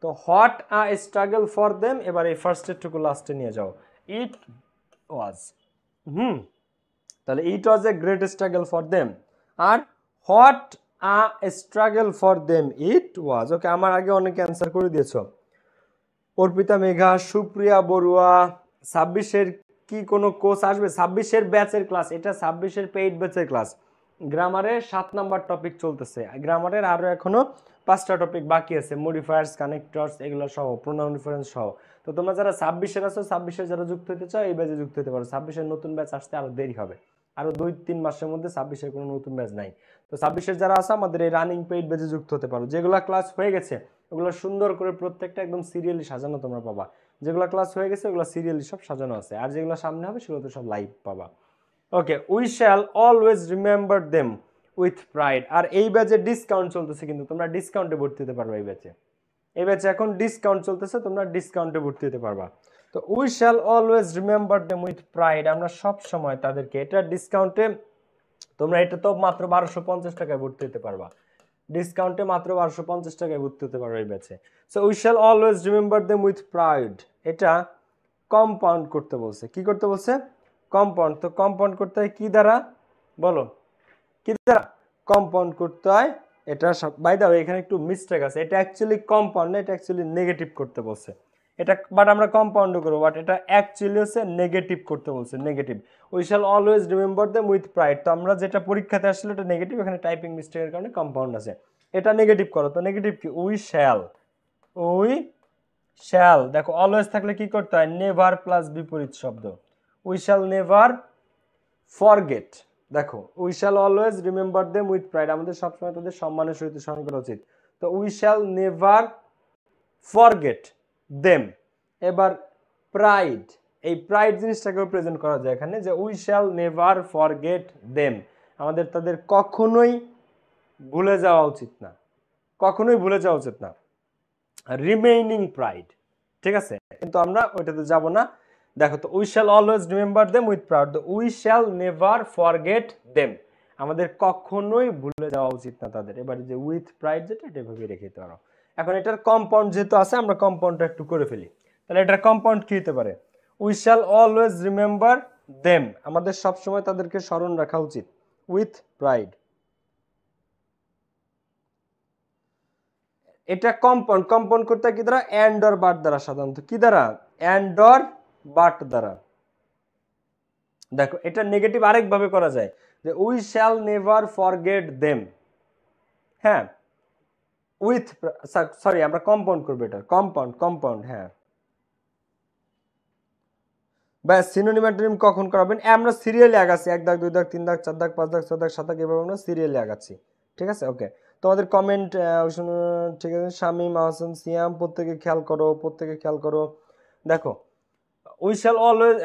তো হোয়াট স্ট্রাগল ফর দেম, এবার এই ফার্স্টের টুকু লাস্টে নিয়ে যাও, ইট ওয়াজ। তাহলে it was a great struggle for them, আর what struggle for them it was. Okay, আমার আগে অনেকে অ্যান্সার করে দিয়েছো। অর্পিতা মেঘা, সুপ্রিয়া বড়ুয়া, 26-এর কি কোনো কোর্স আসবে? 26-এর ব্যাচের ক্লাস, এটা 26-এর পেইড ব্যাচের ক্লাস। গ্রামারের 7 নাম্বার টপিক চলতেছে, গ্রামারের আরও এখনো 5টা টপিক বাকি আছে, মডিফায়ার্স, কানেক্টরস, এগুলো সহ, প্রোনাউন রেফারেন্স সহ। তো তোমরা যারা 26-এর আছো, 26-এর যারা যুক্ত হতে চাও এই ব্যাচে যুক্ত হতে পারো। 26-এর নতুন ব্যাচ আসতে আরও দেরি হবে, আরও 2-3 মাসের মধ্যে 26-এর কোনো নতুন ব্যাচ নাই। তো 26-এর যারা আছে আমাদের এই রানিং পেইড ব্যাচে যুক্ত হতে পারো। যেগুলো ক্লাস হয়ে গেছে ওগুলো সুন্দর করে প্রত্যেকটা একদম সিরিয়ালি সাজানো তোমরা পাবা। যেগুলো ক্লাস হয়ে গেছে ওগুলো সিরিয়ালি সব সাজানো আছে, আর যেগুলো সামনে হবে সেগুলো তো সব লাইভ পাবা। Okay, we shall always remember them with pride. আর এই ব্যাচে ডিসকাউন্ট চলতেছে, কিন্তু তোমরা ডিসকাউন্টে ভর্তি হতে পারবে এই ব্যাচে। এই ব্যাচে এখন ডিসকাউন্ট চলতেছে, তোমরা ডিসকাউন্টে ভর্তি হতে পারবা। তো we shall always remember them with pride, আমরা সব সময় তাদেরকে, এটা ডিসকাউন্টে তোমরা, এটা তো মাত্র 1250 টাকায় ভর্তি হতে পারবা। ডিসকাউন্টে মাত্র 1250 টাকায় ভর্তি হতে পারো এই ব্যাচে। So we shall always remember them with pride, এটা কম্পাউন্ড করতে বলছে। কি করতে বলছে? কম্পাউন্ড। তো কম্পাউন্ড করতে হয় কি দ্বারা? বলো কি দ্বারা কম্পাউন্ড করতে হয়। এটা বাই দা ওয়ে এখানে একটু মিস্টেক আছে, এটা অ্যাকচুয়ালি কম্পাউন্ড না, এটা অ্যাকচুয়ালি নেগেটিভ করতে বলছে। এটা বাট আমরা কম্পাউন্ড করবো, বাট এটা অ্যাকচুয়ালি হচ্ছে নেগেটিভ করতে বলছে, negative. We shall always remember them with pride. তো আমরা যেটা পরীক্ষাতে আসলে এটা নেগেটিভ, এখানে টাইপিং মিস্টেকের কারণে কম্পাউন্ড আছে। এটা নেগেটিভ করো, তো নেগেটিভ কি উই শ্যাল, উই শ্যাল দেখো অলওয়েজ থাকলে কি করতে হয় নেভার প্লাস বিপরীত শব্দ, উই শ্যাল নেভার ফরগেট। দেখো we shall always remember them with pride, আমাদের সবসময় তাদের সম্মানের সহিত স্মরণ করা উচিত। তো we shall never forget them. এবার প্রাইড, এই প্রাইড জিনিসটাকেও প্রেজেন্ট করা যায় এখানে, যে we shall never forget them, আমাদের তাদের কখনোই ভুলে যাওয়া উচিত না, কখনোই ভুলে যাওয়া উচিত না। রিমেইনিং প্রাইড, ঠিক আছে, কিন্তু আমরা ওইটাতে যাব না। দেখো তো we shall always remember them with proud, we shall never forget them, আমাদের কখনোই ভুলে যাওয়া উচিত না তাদের। এবারে যে উইথ প্রাইড যেটা, এটা এভাবে রেখে দিতে পারো। এখন এটার কম্পাউন্ড যেহেতু আছে, আমরা কম্পাউন্ডটা একটু করে ফেলি। তাহলে এটার কম্পাউন্ড কি হতে পারে, we shall always remember them, আমাদের সবসময় তাদেরকে স্মরণ রাখা উচিত, উইথ প্রাইড। এটা কম্পাউন্ড, কম্পাউন্ড করতে কি দ্বারা এন্ড অর বাট দ্বারা, সাধারণত কি দ্বারা এন্ড অর বাট দ্বারা। দেখো এটা নেগেটিভ আরেক ভাবে করা যায়, যে we shall never forget them, হ্যাঁ উইথ, সরি আমরা কম্পাউন্ড করবো, এটা কম্পাউন্ড, কম্পাউন্ড, হ্যাঁ ব্যাস। সিনোনিম অ্যান্টোনিম কখন করাবেন, আমরা সিরিয়ালি আগাচ্ছি, 1 দাগ 2 দাগ 3 দাগ 4 দাগ 5 দাগ 6 দাগ 7 দাগ, এভাবে আমরা সিরিয়ালি আগাচ্ছি, ঠিক আছে। ওকে, তোমাদের কমেন্ট ঠিক আছে, শামীম আহসান সিয়াম, প্রত্যেকে খেয়াল করো, প্রত্যেকে খেয়াল করো। দেখো উই শ্যাল অলওয়েজ,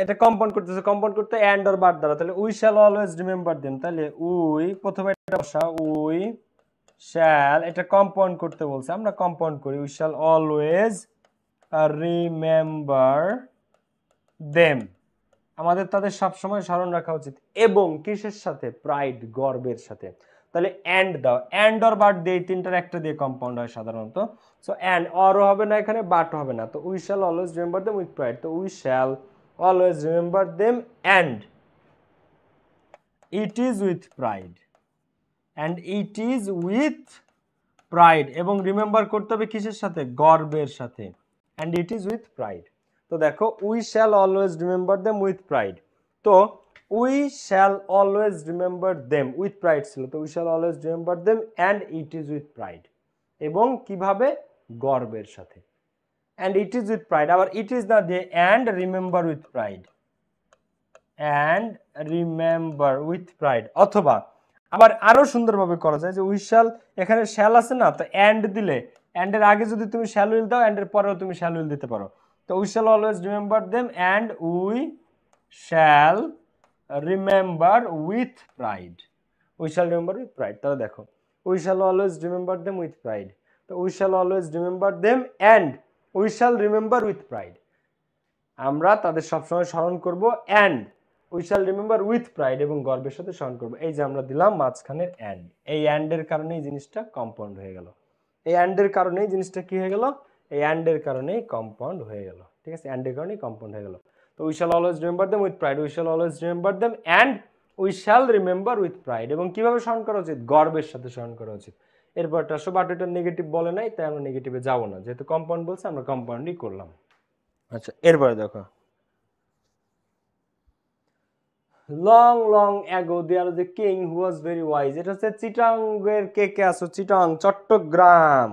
এটা কম্পাউন্ড করতেছে, কম্পাউন্ড করতে এন্ড অর বাট দ্বারা, তাহলে we shall always remember them, তাহলে উই প্রথমে এটা বসা, উই শ্যাল, এটা কম্পাউন্ড করতে বলছে, আমরা কম্পাউন্ড করি, we shall always remember them, আমাদের তাদের সবসময় স্মরণ রাখা উচিত, এবং কিসের সাথে প্রাইড, গর্বের সাথে। তাহলে এন্ড দাও, এন্ড অর বাট দিয়ে, তিনটার একটা দিয়ে কম্পাউন্ড হয় সাধারণত। সো এন্ড অরও হবে না এখানে, বাটও হবে না, তো we shall always remember them with pride, তো we shall always remember them and it is with pride, and it is with pride, এবং রিমেম্বার করতে হবে কিসের সাথে, গর্বের সাথে, and it is with pride. তো দেখো we shall always remember them with pride, তো we shall always remember them with pride ছিল, তো we shall always remember them and it is with pride, এবং কিভাবে, গর্বের সাথে, and it is with pride, আবার ইট ইজ না দিয়ে and remember with pride, and remember with pride. অথবা আবার আরো সুন্দরভাবে করা যায়, যে উই শ্যাল, এখানে শ্যাল আছে না, তো অ্যান্ড দিলে, অ্যান্ডের আগে যদি তুমি শ্যাল উইল দাও, অ্যান্ডের পরেও তুমি শ্যাল উইল দিতে পারো, তো we shall always remember them and we shall remember with pride, we shall remember with pride. তাহলে দেখো we shall always remember them with pride, তো we shall always remember them and we shall remember with pride, আমরা তাদের সবসময় স্মরণ করব, and we shall remember with pride, এবং গর্বের সাথে স্মরণ করব। এই যে আমরা দিলাম মাঝখানের অ্যান্ড, এই অ্যান্ডের কারণে এই জিনিসটা কম্পাউন্ড হয়ে গেল, এই অ্যান্ডের কারণেই জিনিসটা কি হয়ে গেল, এই অ্যান্ডের কারণেই কম্পাউন্ড হয়ে গেল, ঠিক আছে, অ্যান্ডের কারণেই কম্পাউন্ড হয়ে গেল। তো we shall always remember them with pride, we shall always remember them and we shall remember with pride, এবং কিভাবে স্মরণ করা উচিত, গর্বের সাথে স্মরণ করা উচিত। এরপরটা আসো, বাট এটা নেগেটিভ বলে নাই, তাই আমরা নেগেটিভে যাবো না, যেহেতু কম্পাউন্ড বলছে আমরা কম্পাউন্ডই করলাম। আচ্ছা এরপরে দেখো, long long ago there was a king who was very wise, এটা হচ্ছে চিটাংয়ের, কে কে আসো, Chittagong Chattogram.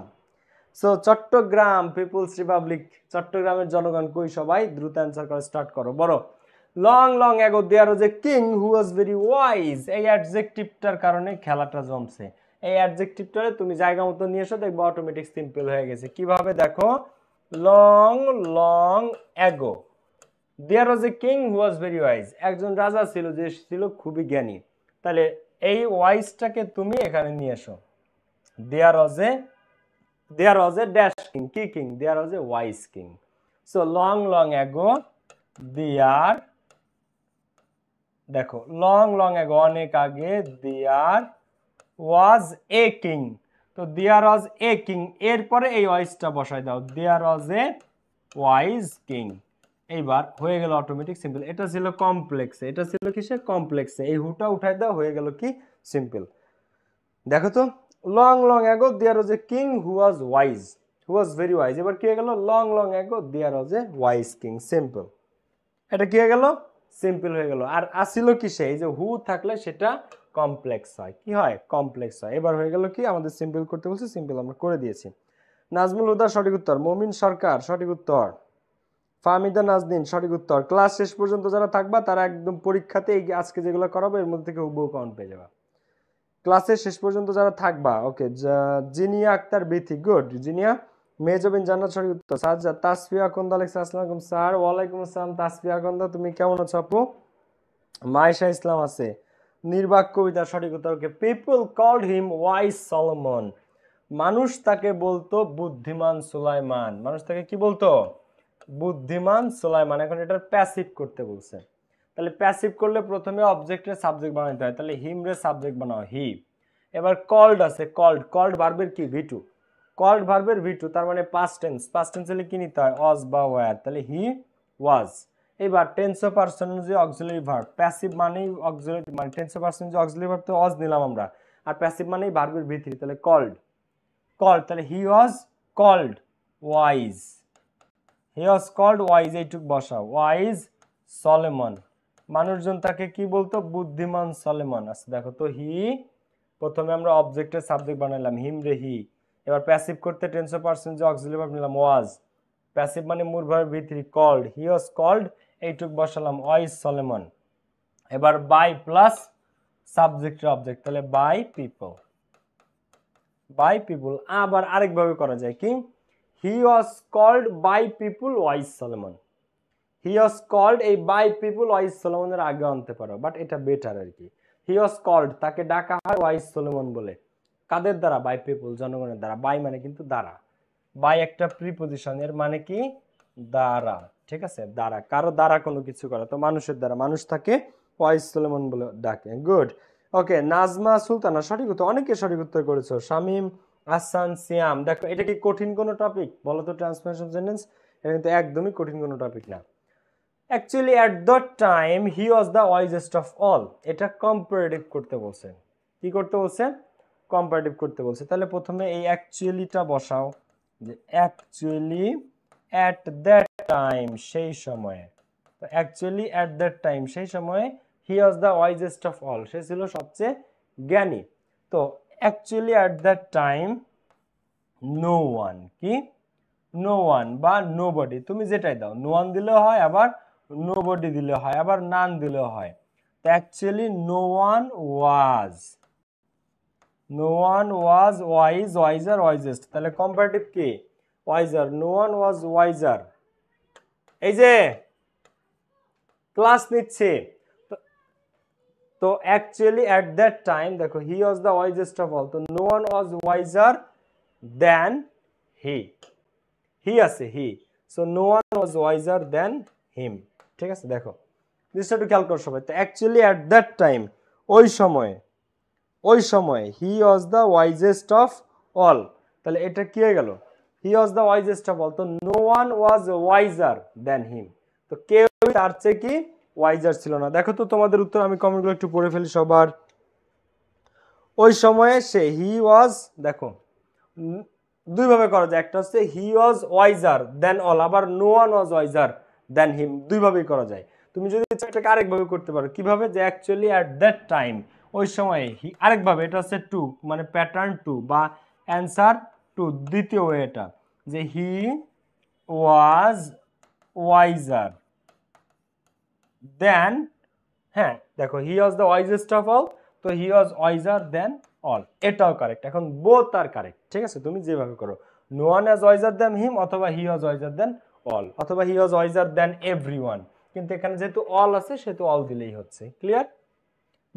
So Chattogram people's republic, চট্টগ্রামের জনগণ কই সবাই, দ্রুত অ্যান্সার করা স্টার্ট করো, বড়। Long long ago there was a king who was very wise, এই অ্যাডজেক্টিভটার কারণে খেলাটা জমছে, এই অ্যাডজেক্টিভটারে তুমি জায়গা মতো নিয়ে এসো, দেখবো অটোমেটিক সিম্পল হয়ে গেছে। কিভাবে দেখো, long long ago there was a king who was very wise, একজন রাজা ছিল যে ছিল খুবই জ্ঞানী, তাহলে এই ওয়াইজটাকে তুমি এখানে নিয়ে এসো, there was a dash king, কি king, there was a wise king. So long long ago there, দেখো লং লং অ্যাগো অনেক আগে, দেয়ার ওয়াজ এ কিং, তো দেয়ার ওয়াজ এ কিং, এরপরে এই ওয়াইজটা বসাই দাও, দেয়ার ওয়াজ এ ওয়াইজ কিং, এইবার হয়ে গেল অটোমেটিক সিম্পল। এটা ছিল কমপ্লেক্সে, এটা ছিল কিসে কমপ্লেক্সে, এই হুটা উঠাই দাও হয়ে গেল কি সিম্পল। দেখো তো long long ago there was a king who was wise, who was very wise. এবার কি হয়ে গেল long long ago there was a wise king, simple. এটা কি হয়ে গেল সিম্পল হয়ে গেল। আর আসিল কিসে, এই যে হু থাকলে সেটা কমপ্লেক্স হয়, কি হয় কমপ্লেক্স হয়। এবার হয়ে গেল কি আমাদের সিম্পল করতে বলছে, সিম্পল আমরা করে দিয়েছি। নাজমুল হুদা সঠিক উত্তর, মমিন সরকার সঠিক উত্তর, ফাহমিদা নাজনীন সঠিক উত্তর। ক্লাস শেষ পর্যন্ত যারা থাকবা তারা একদম পরীক্ষাতে আজকে যেগুলো করাবো এর মধ্যে থেকে হুবহু কাউন্ট পেয়ে যাবা ক্লাসের শেষ পর্যন্ত যারা থাকবা। ওকে, জিনিয়া আক্তার বিথি, গুড জিনিয়া। মেজবিন জান্নাত সঠিক উত্তর। সাজ্জাদ, তাসফিয়া আকন্দা লেখছে আসসালামু আলাইকুম স্যার। ওয়ালাইকুম আসসালাম তাসফিয়া আকন্দা, তুমি কেমন আছো আপু? মায়েশা ইসলাম আছে। নির্বাক কবিতা সঠিক উত্তর। Okay, people called him wise Solomon, মানুষ তাকে বলতো বুদ্ধিমান সুলাইমান, মানুষ তাকে কি বলতো বুদ্ধিমান সুলাইমান। এখন এটার প্যাসিভ করতে বলছে, তাহলে প্যাসিভ করলে প্রথমে অবজেক্টের সাবজেক্ট বানাইতে হয়, তাহলে হিম রে সাবজেক্ট বানাও হি। এবার কল্ড আছে, কল্ড, কল্ড ভার্বের কি ভি2, কল্ড ভার্বের ভি2, তার মানে পাস্ট টেন্স, পাস্ট টেন্স হলে কি নিতে হয় ওয়াজ বা ওয়্যার, তাহলে হি ওয়াজ। এবার টেন্স অফ পারসন যে অক্সিলারি ভার্ব, প্যাসিভ মানেই অক্সিলারি, মানে টেন্স অফ পারসন যে অক্সিলারি ভার্ব তো ওয়াজ নিলাম আমরা, আর প্যাসিভ মানেই ভার্বের ভি3, তাহলে কল্ড, কল্ড, তাহলে he was called wise, he was called wise, এইটুক বসাও ওয়াইজ সলেমন, মানুষজন তাকে কি বলতো বুদ্ধিমান সলেমন। আচ্ছা দেখো তো হি, প্রথমে আমরা অবজেক্টের সাবজেক্ট বানাইলাম হিম রে হি, এবার প্যাসিভ করতে টেন্স অফ পারসন যে অক্সিলারি ভার্ব নিলাম ওয়াজ, প্যাসিভ মানে মূল ভার্ব ভি3 কল্ড, হি ওয়াজ কল্ড এইটুক বসালাম ওয়াইজ সলেমন। এবার বাই প্লাস সাবজেক্টের অবজেক্ট, তাহলে বাই পিপল, বাই পিপল। আবার আরেকভাবে করা যায় কি, he was called by people wise Solomon, he was called, এই বাই পিপল ওয়াইজ সলোমনের আগে আনতে পারো, বাট এটা বেটার আর কি। হি ওয়াজ কল্ড, তাকে ডাকা হয় ওয়াইজ সলোমন বলে, কাদের দ্বারা বাই পিপল, জনগণের দ্বারা। বাই মানে কিন্তু দ্বারা, বাই একটা প্রিপজিশন, এর মানে কি দ্বারা, ঠিক আছে দ্বারা, কারো দ্বারা কোনো কিছু করা, তো মানুষের দ্বারা, মানুষ তাকে ওয়াইজ সলোমন বলে ডাকে। গুড। ওকে, নাজমা সুলতানা সঠিক উত্তর, অনেকে সঠিক উত্তর করেছো। শামীম আহসান সিয়াম, দেখো এটা কি কঠিন কোনো টপিক বলো তো, ট্রান্সফরমেশন সেন্টেন্স, এটা কিন্তু একদমই কঠিন কোনো টপিক না। Actually at the time he was the wisest of all, এটা কম্পারেটিভ করতে বলছে, কি করতে বলছে কম্পারেটিভ করতে বলছে। তাহলে প্রথমে এই অ্যাকচুয়ালিটা বসাও, যে অ্যাকচুয়ালি অ্যাট দ্যাট টাইম সেই সময়ে, তো অ্যাকচুয়ালি অ্যাট দ্যাট টাইম সেই সময়ে he was the wisest of all, সে ছিল সবচেয়ে জ্ঞানী। তো actually at that time no one, কি নো ওয়ান বা নো বডি, তুমি যেটাই দাও, নো ওয়ান দিলেও হয়, আবার নো বডি দিলেও হয়, আবার নান দিলেও হয়। তো actually no one was, no one was wise, wiser, wisest, তাহলে কম্পারেটিভ কি wiser, no one was wiser. এই যে ক্লাস নিচ্ছে, তো অ্যাকচুয়ালি অ্যাট দ্যাট টাইম দেখো he was the wisest of all, তো no one was wiser then he, he আছে he, so no one was wiser then him, ঠিক আছে। দেখো জিনিসটা একটু খেয়াল করো সবাই, তো অ্যাকচুয়ালি অ্যাট দ্যাট টাইম ওই সময়ে, ওই সময়ে he was the wisest of all, তাহলে এটা কি হয়ে গেল he was the wisest of all, তো no one was wiser then him, তো কেউ তার চেয়ে কি ওয়াইজার ছিল না। দেখো তো তোমাদের উত্তর, আমি কমেন্টগুলো একটু পড়ে ফেলি সবার। ওই সময়ে সে, হি ওয়াজ, দেখো দুইভাবে করা যায়, একটা হচ্ছে হি ওয়াজ ওয়াইজার দেন অল, আবার no one was wiser then হিম, দুইভাবেই করা যায়। তুমি যদি এটাকে আরেকভাবে করতে পারো, কিভাবে, যে অ্যাকচুয়ালি অ্যাট দ্যাট টাইম ওই সময়ে হি, আরেকভাবে এটা হচ্ছে টু, মানে প্যাটার্ন টু বা অ্যান্সার টু, দ্বিতীয় ওয়ে এটা, যে হি ওয়াজ ওয়াইজার দেন, হ্যাঁ দেখো he was the wisest of all, তো he was wiser then all, এটাও কারেক্ট। এখন বোথ আর কারেক্ট, ঠিক আছে, তুমি যেভাবে করো, no one was wiser then him, অথবা he was wiser then all, অথবা he was wiser then everyone, কিন্তু এখানে যেহেতু অল আছে সেহেতু অল দিলেই হচ্ছে। ক্লিয়ার,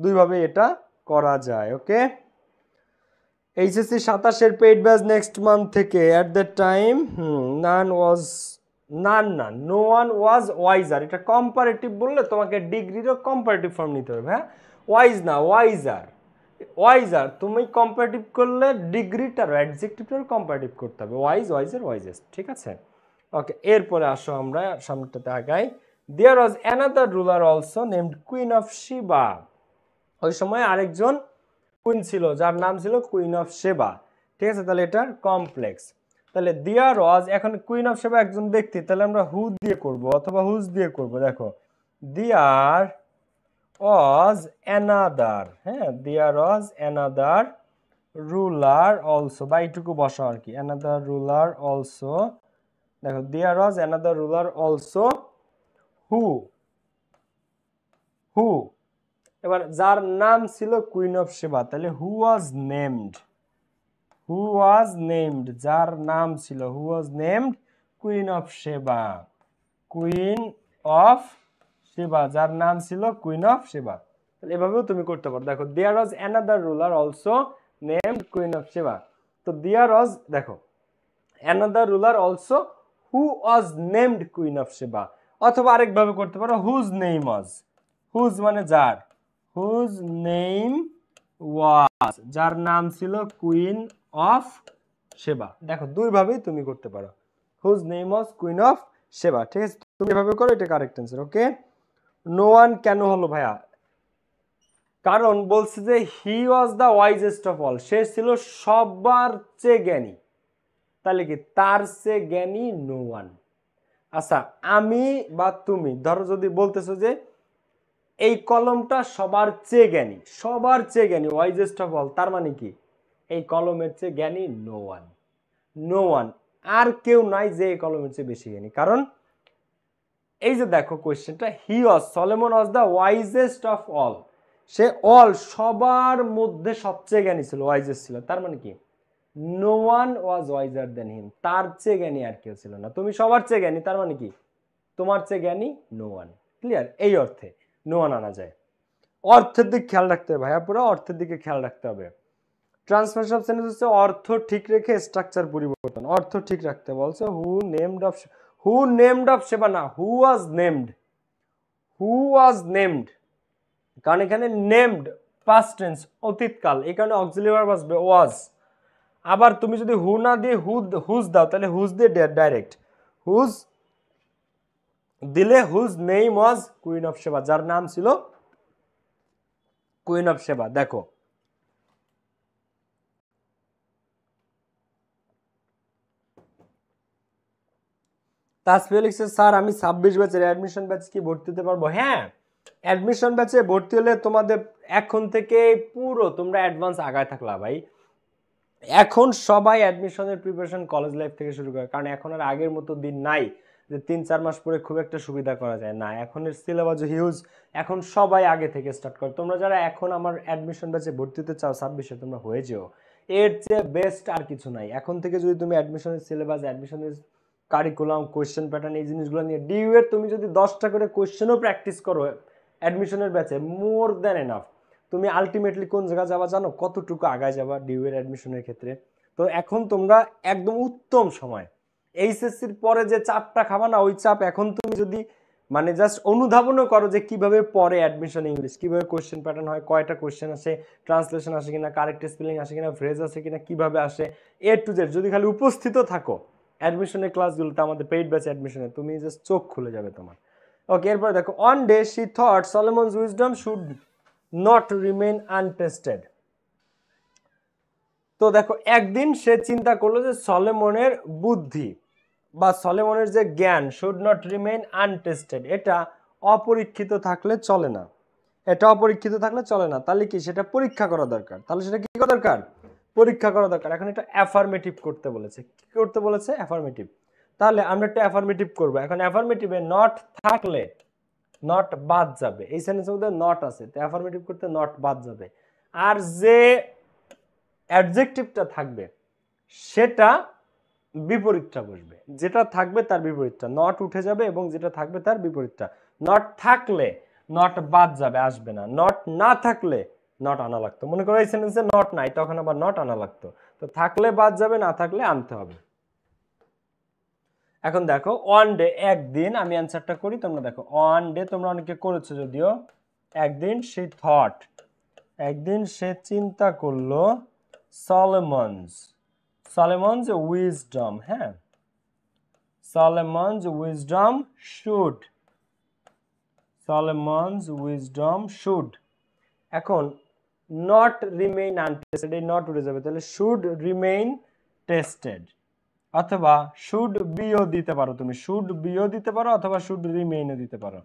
দুইভাবে এটা করা যায়। ওকে, এইচএসসি 27-এর পেইড ব্যাচ নেক্সট মান্থ থেকে, at that time none was, none না, নো ওয়ান ওয়াজ ওয়াইজার, এটা কম্পারেটিভ বললে তোমাকে ডিগ্রিরও কম্পারেটিভ ফর্ম নিতে হবে, হ্যাঁ ওয়াইজ না ওয়াইজার, ওয়াইজার তুমি কম্পারেটিভ করলে ডিগ্রিটার অ্যাডজেক্টিভটার কম্পারেটিভ করতে হবে, ওয়াইজ, ওয়াইজার, ওয়াইজেস্ট, ঠিক আছে। ওকে, এরপরে আসো আমরা সামনেটাতে আগাই। There was another ruler also named Queen of Sheba. ওই সময় আরেকজন কুইন ছিল যার নাম ছিল কুইন অফ সেবা। ঠিক আছে, তাহলে এটার কমপ্লেক্স। তাহলে দেয়ার ওয়াজ, এখন কুইন অফ সেবা একজন ব্যক্তি, তাহলে আমরা হু দিয়ে করব অথবা হুজ দিয়ে করব। দেখো দেয়ার ওয়াজ অ্যানাদার, হ্যাঁ, দেয়ার ওয়াজ অ্যানাদার রুলার অলসো, বা এইটুকু বসা আর কি, অ্যানাদার রুলার অলসো। দেখো there was another ruler also হু, হু, এবার যার নাম ছিল কুইন অফ সেবা, তাহলে হু was named, who was named, যার নাম ছিল, হু ওয়াজ নেমড কুইন অফ সেবা, কুইন অফ সেবা, যার নাম ছিল কুইন অফ সেবা। তাহলে এভাবেও তুমি করতে পারো। দেখো there was another ruler also named Queen of Sheba. তো দেয়ার ওয়াজ, দেখো another ruler also who was named Queen of Sheba, অথবা আরেকভাবে করতে পারো হুজ নেম ওয়াজ, হুজ মানে যার, হুজ নেম ওয়াজ, যার নাম ছিল কুইন অফ সেবা। দেখো দুইভাবেই তুমি করতে পারো, whose name was queen of Sheba. ঠিক আছে, তুমি এভাবে করো, এটা correct answer. Okay, no one কেন হলো ভাইয়া? কারণ বলছে যে he was the wisest of all, সে ছিল সবার চেয়ে জ্ঞানী। তাহলে কি তার চেয়ে জ্ঞানী নো ওয়ান। আচ্ছা, আমি বা তুমি ধরো যদি বলতেছো যে এই কলমটা সবার চেয়ে জ্ঞানী, সবার চেয়ে জ্ঞানী, ওয়াইজেস্ট অফ অল, তার মানে কি এই কলমের চেয়ে জ্ঞানী নো ওয়ান, নো ওয়ান, আর কেউ নাই যে এই কলমের চেয়ে বেশি জ্ঞানী। কারণ এই যে দেখো কোয়েশ্চেনটা, he was, Solomon was the wisest of all, সে অল সবার মধ্যে সবচেয়ে জ্ঞানী ছিল, ওয়াইজেস্ট ছিল, তার মানে কি no one was wiser then হিম, তার চেয়ে জ্ঞানী আর কেউ ছিল না। তুমি সবার চেয়ে জ্ঞানী, তার মানে কি তোমার চেয়ে জ্ঞানী নো ওয়ান। ক্লিয়ার? এই অর্থে নো ওয়ান আনা যায়। অর্থের দিকে খেয়াল রাখতে হবে ভাইয়া, পুরো অর্থের দিকে খেয়াল রাখতে হবে। ট্রান্সফারেশন অফ সেন্টেন্স হচ্ছে অর্থ ঠিক রেখে স্ট্রাকচার পরিবর্তন। অর্থ ঠিক রাখতে বলছে, হু নেমড অফ সেবা না, হু was named, who was named, কারণ এখানে নেমড পাস্ট টেন্স, অতীতকাল, এই কারণে অক্সিলিয়ারি ভার্ব আসবে ওয়াজ। আবার তুমি যদি হু না দিয়ে হুজ দাও, তাহলে হুজ দিয়ে ডাইরেক্ট, হুজ দিলে whose name was queen of Sheba, যার নাম ছিল কুইন অফ সেবা। দেখো তাসফিয়া লিখছে, স্যার আমি 26 ব্যাচের অ্যাডমিশন ব্যাচ কি ভর্তি হতে পারবো? হ্যাঁ, অ্যাডমিশন ব্যাচে ভর্তি হলে তোমাদের এখন থেকে পুরো তোমরা অ্যাডভান্স আগায় থাকলা ভাই। এখন সবাই অ্যাডমিশনের প্রিপারেশন কলেজ লাইফ থেকে শুরু করে, কারণ এখন আর আগের মতো দিন নাই যে 3-4 মাস পরে খুব একটা সুবিধা করা যায় না। এখনের সিলেবাস হিউজ, এখন সবাই আগে থেকে স্টার্ট করে। তোমরা যারা এখন আমার অ্যাডমিশন ব্যাচে ভর্তি হতে চাও 26-এ, তোমরা হয়ে যেও, এর চেয়ে বেস্ট আর কিছু নাই। এখন থেকে যদি তুমি অ্যাডমিশনের সিলেবাস, অ্যাডমিশনের কারিকুলাম, কোয়েশ্চেন প্যাটার্ন, এই জিনিসগুলো নিয়ে ডিউ এর তুমি যদি 10টা করে কোয়েশ্চেনও প্র্যাকটিস করো অ্যাডমিশনের ব্যাচে, মোর দ্যান এনাফ। তুমি আলটিমেটলি কোন জায়গা যাবা জানো? কতটুকু আগায় যাবা ডিউ এর অ্যাডমিশনের ক্ষেত্রে। তো এখন তোমরা একদম উত্তম সময়, এইচএসসির পরে যে চাপটা খাবা না, ওই চাপ এখন তুমি যদি মানে জাস্ট অনুধাবনও করো যে কিভাবে পরে অ্যাডমিশন ইংলিশ, কিভাবে কোয়েশ্চেন প্যাটার্ন হয়, কয়টা কোয়েশ্চেন আসে, ট্রান্সলেশন আসে কিনা, কারেক্ট স্পেলিং আসে কিনা, ফ্রেজ আসে কিনা, কিভাবে আসে, এ টু জেড যদি খালি উপস্থিত থাকো অ্যাডমিশনের ক্লাসগুলোতে, আমাদের পেইড ব্যাচ অ্যাডমিশনে, তুমি জাস্ট চোখ খুলে যাবে তোমার। ওকে, এরপর দেখো, one day she thought Solomon's wisdom should not remain untested. তো দেখো একদিন সে চিন্তা করলো যে সলোমনের বুদ্ধি বা সলোমনের যে জ্ঞান শুড নট রিমেইন আনটেস্টেড, এটা অপরীক্ষিত থাকলে চলে না, এটা অপরীক্ষিত থাকলে চলে না। তাহলে কি সেটা পরীক্ষা করা দরকার, তাহলে সেটা কি করা দরকার? পরীক্ষা করা দরকার। এখন এটা অ্যাফার্মেটিভ করতে বলেছে, কি করতে বলেছে? অ্যাফার্মেটিভ। তাহলে আমরা একটা অ্যাফার্মেটিভ করব। এখন অ্যাফার্মেটিভে নট থাকলে নট বাদ যাবে, এই সেন্টেন্সের মধ্যে নট আছে, তো অ্যাফার্মেটিভ করতে নট বাদ যাবে। আর যে অ্যাডজেক্টিভটা থাকবে সেটা বিপরীতটা বসবে, যেটা থাকবে তার বিপরীতটা, নট উঠে যাবে এবং যেটা থাকবে তার বিপরীতটা। নট থাকলে নট বাদ যাবে, আসবে না। নট না থাকলে নট আনা লাগতো। মনে করো এই সেন্টেন্সে নট নাই, তখন আবার নট আনা লাগতো। তো থাকলে বাদ যাবে, না থাকলে আনতে হবে। এখন দেখো ওয়ান ডে, একদিন, আমি অ্যান্সারটা করি তোমরা দেখো। ওয়ান ডে তোমরা অনেকে করেছো যদিও। একদিন সে থট, একদিন সে চিন্তা করলো, সলোমনস, সলোমনস উইজডম, হ্যাঁ, Solomon's wisdom should. Solomon's wisdom should. এখন not remain untested, এই not উঠে যাবে, তাহলে should remain tested, অথবা should be ও দিতে পারো তুমি, should be ও দিতে পারো অথবা should remain ও দিতে পারো।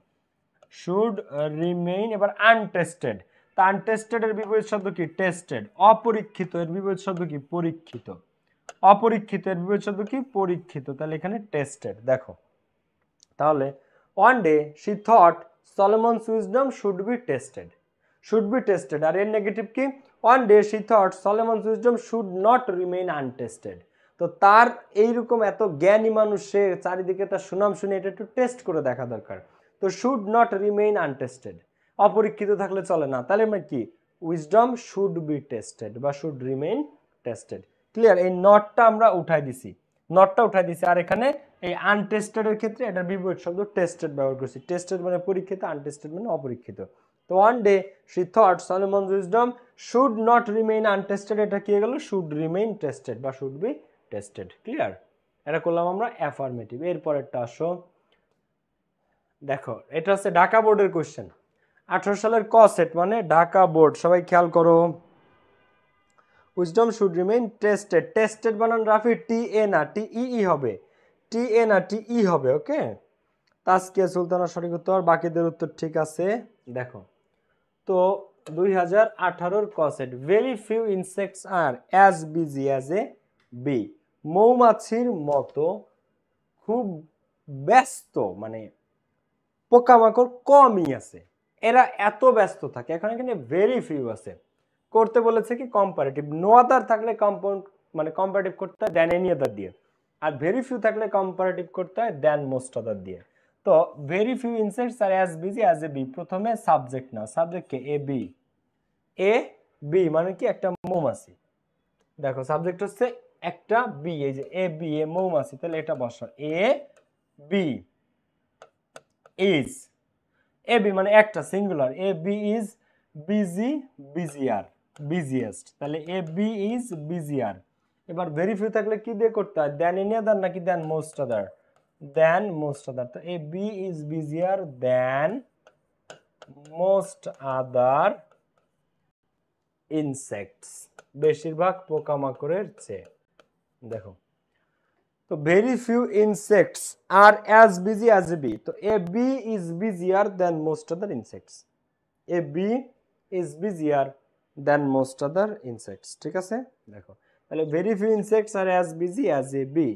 should remain, এবার untested, তা untested এর বিপরীত শব্দ কি? tested। অপরীক্ষিত এর বিপরীত শব্দ কি? পরীক্ষিত। অপরীক্ষিত এর বিপরীত শব্দ কি? পরীক্ষিত। তাহলে এখানে tested। দেখো তাহলে one day she thought Solomon's wisdom should be tested, should be tested, আর এর নেগেটিভ কি? one day she thought Solomon's wisdom should not remain untested। তো তার এইরকম এত জ্ঞানী মানুষ, সে চারিদিকে তার সুনাম শুনে এটা একটু টেস্ট করে দেখা দরকার। তো should not remain untested, অপরীক্ষিত থাকলে চলে না, তাহলে আমরা কি? wisdom should be tested বা should remain tested। ক্লিয়ার? এই নটটা আমরা উঠাই দিছি, নটটা উঠাই দিছি, আর এখানে এই আনটেস্টেড এর ক্ষেত্রে এটার বিপরীত শব্দ টেস্টেড ব্যবহার করছি। টেস্টেড মানে পরীক্ষিত, আনটেস্টেড মানে অপরীক্ষিত। তো one day she thought Solomon's wisdom should not remain untested, এটা কি গেল? শুড রিমেইন টেস্টেড বা শুড বি টেস্টেড। ক্লিয়ার? এটা করলাম আমরা অ্যাফার্মেটিভ। এরপরেরটা আসো, দেখো এটা হচ্ছে ঢাকা বোর্ডের কোশ্চেন, 18 সালের ক সেট মানে ঢাকা বোর্ড। সবাই খেয়াল করো, wisdom should remain tested, tested বানান রাফি টি এ না টি ই হবে, টি এ না টি ই হবে। ওকে, তাসকিয়া সুলতানা সঠিক উত্তর, বাকিদের উত্তর ঠিক আছে। দেখো তো 2018 ক set, very few insects are as busy as a bee, মৌমাছির মতো খুব ব্যস্ত, মানে পোকামাকড় কমই আছে, এরা এত ব্যস্ত থাকে। এখন এখানে ভেরি ফিউ আছে, করতে বলেছে কি কম্পারেটিভ, নো আদার থাকলে কম্পাউন্ড মানে কম্পারেটিভ করতে হয় দেন এনি আদার দিয়ে, আর ভেরি ফিউ থাকলে কম্পারেটিভ করতে হয় দেন মোস্ট আদার দিয়ে। তো very few insects are as busy as a bee, প্রথমে সাবজেক্ট না, সাবজেক্ট কে? A bee. এ বি মানে কি? একটা মৌমাছি। দেখো সাবজেক্ট হচ্ছে একটা বি, এই যে এ বি, এ মৌমাছি, তাহলে এটা বসো a bee is, a bee মানে একটা singular, a bee is busy, busier, busiest, তাহলে এ বি ইজ বিজিয়ার। এবার ভেরি ফিউ থাকলে কি দিয়ে করতে হয়? দেন এনি আদার নাকি দেন মোস্ট আদার? দেন মোস্ট আদার। তো a bee is busier than most other insects, বেশিরভাগ পোকামাকড়ের চেয়ে। দেখো তো very few insects are as busy as a bee, তো a bee is busier than most other insects, a bee is busier than most other insects. ঠিক আছে? দেখো তাহলে very few insects are as busy as a bee,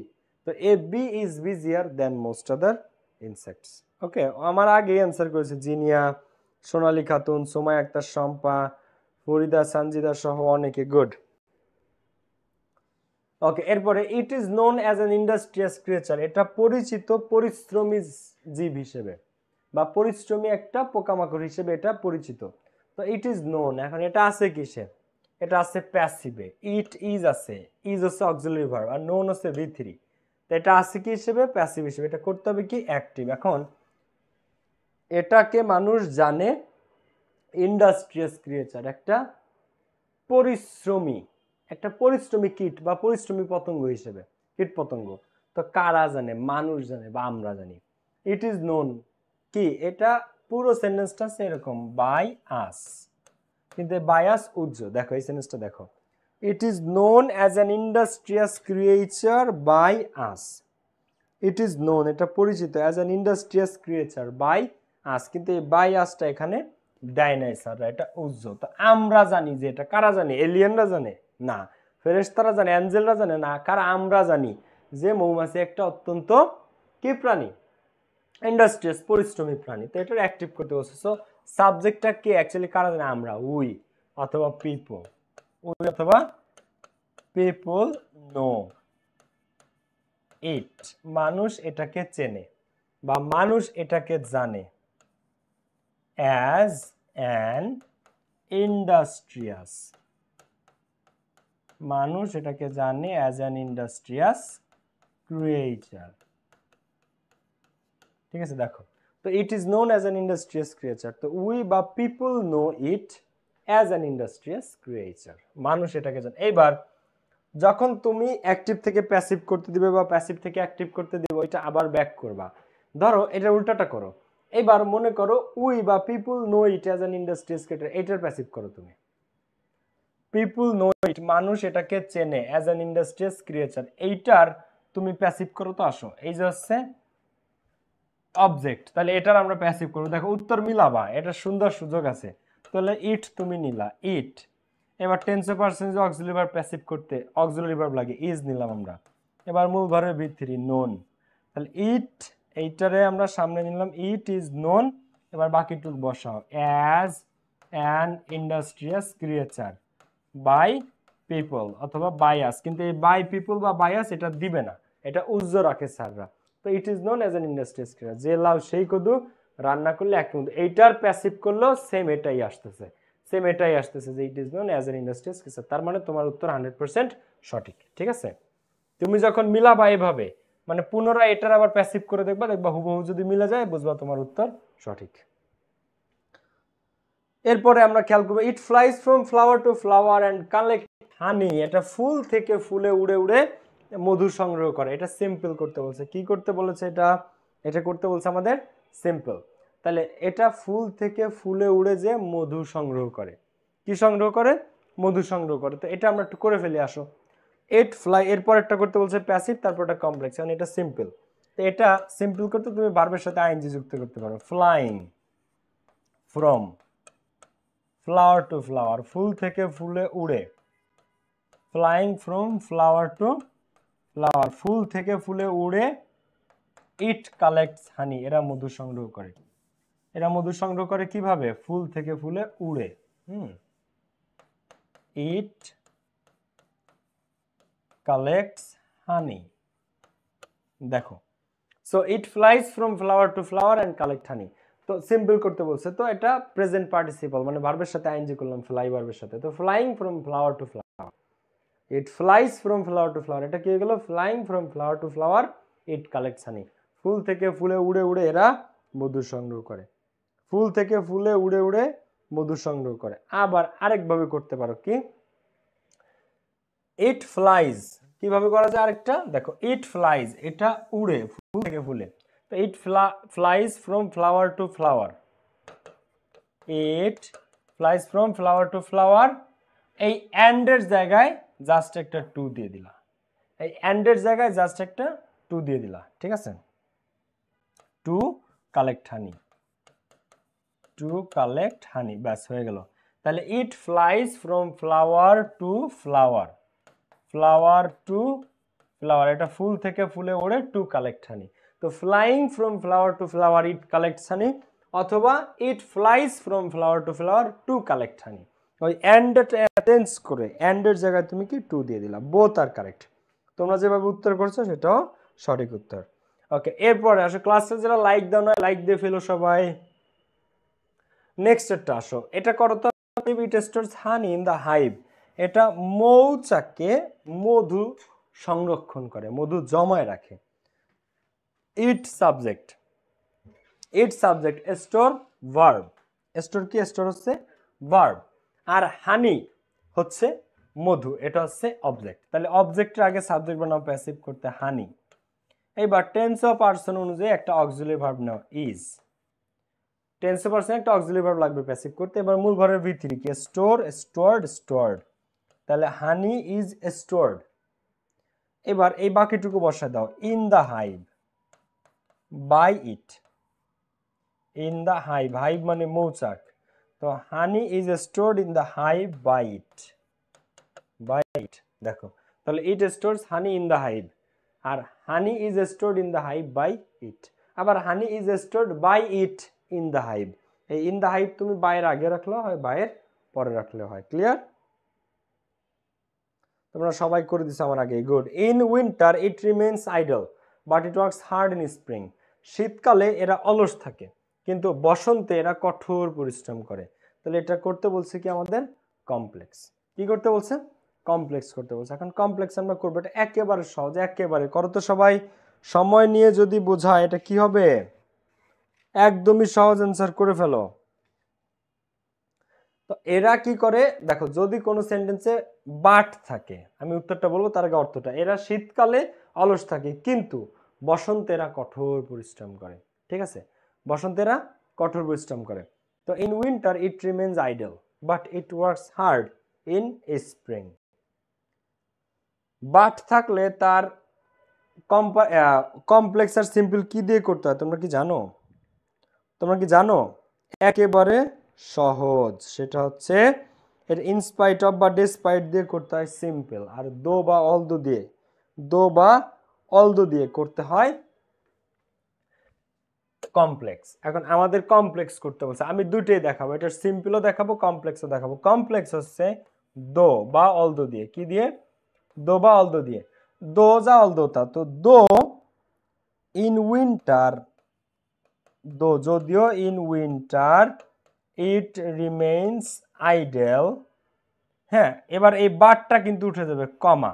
তো a bee is busier than most other insects. Okay, আমার আগে answer করেছে জিনিয়া, সোনালী খাতুন, সোমাই আক্তার, শম্পা, ফরিদা, সানজিদা সহ অনেকে। গুড। ওকে, এরপরে ইট is known as an industrious creature, এটা পরিচিত পরিশ্রমী জীব হিসেবে বা পরিশ্রমী একটা পোকামাকড় হিসেবে এটা পরিচিত। তো ইট ইজ নোন, এখন এটা আছে কিসে? এটা আছে প্যাসিভে, ইট ইজ আছে, ইজ হচ্ছে অক্সিলারি ভার্ব আর নোন হচ্ছে V3, তো এটা আছে কি হিসেবে? প্যাসিভ হিসেবে। এটা করতে হবে কি? অ্যাক্টিভ। এখন এটাকে মানুষ জানে ইন্ডাস্ট্রিয়াস ক্রিয়েচার, একটা পরিশ্রমী, একটা পরিশ্রমী কীট বা পরিশ্রমী পতঙ্গ হিসেবে, কীট পতঙ্গ। তো কারা জানে? মানুষ জানে বা আমরা জানি। ইট ইজ নোন কি? এটা পুরো সেন্টেন্সটা এরকম, বাই আস, কিন্তু বাই আস উজ্জ্ব। দেখো এই সেন্টেন্সটা দেখো, it is known as an industrious creature by us, it is known এটা পরিচিত as an industrious creature by us, কিন্তু এই বাই আসটা এখানে ডাইনাইসাররা, এটা উজ্জ্ব। তো আমরা জানি যে এটা, কারা জানে? এলিয়েনরা জানে না, ফেরেশতারা জানে, অ্যাঞ্জেলরা জানে না, কারা? আমরা জানি যে মৌমাছি একটা অত্যন্ত কি প্রাণী? ইন্ডাস্ট্রিয়াস, পরিশ্রমী প্রাণী। তো এটা অ্যাক্টিভ করতে বলছে। সো সাবজেক্টটা কি অ্যাকচুয়ালি কারা জানে? আমরা, উই অথবা পিপল, উই অথবা পিপল নো ইট, মানুষ এটাকে চেনে বা মানুষ এটাকে জানে অ্যাজ অ্যান ইন্ডাস্ট্রিয়াস, মানুষ এটাকে জানে অ্যাজ অ্যান ইন্ডাস্ট্রিয়াস ক্রিয়েচার। ঠিক আছে? দেখো তো it is known as an industrious creature, তো উই বা people know it as an industrious creature, মানুষ এটাকে জানে। এইবার যখন তুমি অ্যাক্টিভ থেকে প্যাসিভ করতে দিবে বা প্যাসিভ থেকে অ্যাক্টিভ করতে দিবে, এটা আবার ব্যাক করবা। ধরো এটা উল্টাটা করো, এবার মনে করো উই বা people know it as an industrial creature, এটার প্যাসিভ করো তুমি। পিপল নো ইট, মানুষ এটাকে চেনে, অ্যাজ অ্যান ইন্ডাস্ট্রিয়াল ক্রিয়েচার, এইটার তুমি প্যাসিভ করো। তো আসো, এই যে হচ্ছে অবজেক্ট, তাহলে এটার আমরা প্যাসিভ করবো। দেখো উত্তর মিলাবা, এটা সুন্দর সুযোগ আছে। তাহলে ইট তুমি নিলা, ইট। এবার টেন্সে পার্সেন্ট অক্সিলারি ভার্ব প্যাসিভ করতে অক্সিলারি ভার্ব লাগে, ইজ নিলাম আমরা। এবার মূল ভার্বের ভিতরি নোন, তাহলে ইট, এইটারে আমরা সামনে নিলাম, ইট ইজ নোন। এবার বাকিটুক বসাও, as an industrial creature by people অথবা বায়াস, কিন্তু এই বাই পিপল বা বায়াস এটা দিবে না, এটা উজ্জ রাখে স্যাররা। তো it is known as an industrial creature, যে লাউ সেই কদু, রান্না করলে এক মধু, এইটার প্যাসিভ করলেও সেম এটাই আসতেছে, সেম এটাই আসতেছে যে ইট is known as an industrial creature. তার মানে তোমার উত্তর 100% সঠিক, ঠিক আছে। তুমি যখন মিলাবা এভাবে, মানে পুনরায় এটার আবার প্যাসিভ করে দেখবা, দেখবা হুবহু যদি মিলে যায় বুঝবা তোমার উত্তর সঠিক। এরপরে আমরা খেয়াল করবো, it flies from flower to flower and collect honey, এটা ফুল থেকে ফুলে উড়ে উড়ে মধু সংগ্রহ করে। এটা সিম্পল করতে বলছে, কি করতে বলেছে এটা, এটা করতে বলছে আমাদের সিম্পল। তাহলে এটা ফুল থেকে ফুলে উড়ে যে মধু সংগ্রহ করে, কি সংগ্রহ করে, মধু সংগ্রহ করে। তো এটা আমরা একটু করে ফেলি, আসো। ইট ফ্লাই, এরপর একটা করতে বলছে প্যাসিভ, তারপর এটা কমপ্লেক্স, কারণ এটা সিম্পল। তো এটা সিম্পল করতে তুমি ভার্বের সাথে আইএনজি যুক্ত করতে পারো, flying from flower to flower, ফুল থেকে ফুলে উড়ে, flying from flower to flower, ফুল থেকে ফুলে উড়ে, ইট কালেক্টস হানি, এরা মধু সংগ্রহ করে। এরা মধু সংগ্রহ করে কিভাবে, ফুল থেকে ফুলে উড়ে, ইট কালেক্টস হানি, দেখো। So it flies from flower to flower and collect honey. তো সিম্পল করতে বলছে, তো এটা প্রেজেন্ট পার্টিসিপল, মানে ভার্বের সাথে আইএনজি করলাম, ফ্লাই ভার্বের সাথে। তো flying from flower to flower, it flies from flower to flower, এটা কি হয়ে গেল, flying from flower to flower, it collects honey, ফুল থেকে ফুলে উড়ে উড়ে এরা মধু সংগ্রহ করে, ফুল থেকে ফুলে উড়ে উড়ে মধু সংগ্রহ করে। আবার আরেকভাবে করতে পারো, কি, ইট ফ্লাইজ, কিভাবে করা যায় আরেকটা, দেখো ইট ফ্লাইজ, এটা উড়ে ফুল থেকে ফুলে। তো it flies from flower to flower, it flies from flower to flower, এই অ্যান্ডের জায়গায় জাস্ট একটা টু দিয়ে দিলা, এই অ্যান্ডের জায়গায় জাস্ট একটা টু দিয়ে দিলা, ঠিক আছে, to collect honey, to collect honey, ব্যাস হয়ে গেল। তাহলে it flies from flower to flower, flower to flower, এটা ফুল থেকে ফুলে ওড়ে, টু কালেক্ট হানি। তো flying from flower to flower, it collects honey, অথবা it flies from flower to flower, to collect honey. ওই অ্যান্ডটা চেঞ্জ করে অ্যান্ডের জায়গায় তুমি কি টু দিয়ে দিলা, বোথ আর কারেক্ট। তোমরা যেভাবে উত্তর করছো সেটাও সঠিক উত্তর। ওকে, এরপরে আসো, ক্লাসে যারা লাইক দাও না, লাইক দিয়ে ফেলো সবাই। নেক্সট একটা আসো, এটা করো তো, it stores honey in the hive, এটা মৌচাকে মধু সংরক্ষণ করে, মধু জমায় রাখে। It subject, it subject, store verb, store কি, স্টোর হচ্ছে ভার্ব, আর হানি হচ্ছে মধু, এটা হচ্ছে অবজেক্ট। তাহলে অবজেক্টের আগে সাবজেক্ট বানাও প্যাসিভ করতে হানি। এইবার টেন্স অফ পারসন অনুযায়ী একটা auxiliary verb now, is. Tense of person একটা অক্সিলারি ভার্ব লাগবে প্যাসিভ করতে। এবার মূল ভার্বের ভিতরে কি, স্টোর, স্টোরড, স্টোরড, তাহলে হানি ইজ স্টোরড। এবার এই বাকিটুকু বসায় দাও, in the hive, by it, in the hive, hive মানে মৌচাক, তো honey is stored in the hive by it, by it, দেখো। তাহলে it stores honey in the hive, আর honey is stored in the hive by it. আবার honey is stored by it in the hive, এই in the hive তুমি বাইয়ের আগে রাখলেও হয়, বাইয়ের পরে রাখলেও হয়। ক্লিয়ার? তোমরা সবাই করে দিছো আমার আগে, good. In winter it remains idol but it works hard in spring, শীতকালে এরা অলস থাকে কিন্তু বসন্তে এরা কঠোর পরিশ্রম করে। তাহলে এটা করতে বলছে কি আমাদের কমপ্লেক্স, কি করতে বলছে, কমপ্লেক্স করতে বলছে। এখন কমপ্লেক্স আমরা করবো, এটা একেবারে সহজ, একেবারে করো তো সবাই, সময় নিয়ে যদি বোঝায় এটা কি হবে, একদমই সহজ অ্যান্সার করে ফেলো। তো এরা কি করে দেখো, যদি কোনো সেন্টেন্সে বাট থাকে, আমি উত্তরটা বলবো তার আগে অর্থটা। এরা শীতকালে অলস থাকে, কিন্তু বসন্তে এরা কঠোর পরিশ্রম করে। ঠিক আছে, বসন্তে এরা কঠোর পরিশ্রম করে। তো in winter it remains idol but it works hard in spring. But থাকলে তার কমপ্লেক্স আর সিম্পল কি দিয়ে করতে হয় তোমরা কি জানো? তোমরা কি জানো? একেবারে সহজ, সেটা হচ্ছে এর ইনস্পাইট অফ বা ডিসপাইট দিয়ে করতে হয় সিম্পল, আর দো বা অলদো দিয়ে, দো বা অলদো দিয়ে করতে হয় কমপ্লেক্স। এখন আমাদের কমপ্লেক্স করতে বলছে, আমি দুটোই দেখাবো, এটা সিম্পলও দেখাবো কমপ্লেক্সও দেখাবো। কমপ্লেক্স হচ্ছে দো বা অলদো দিয়ে, কি দিয়ে? দো বা অলদো দিয়ে। দো যা অলদো তা, তো দো ইন উইন্টার, দো যদিও in winter it remains idle. হ্যাঁ, এবার এই বাটটা কিন্তু উঠে যাবে, কমা,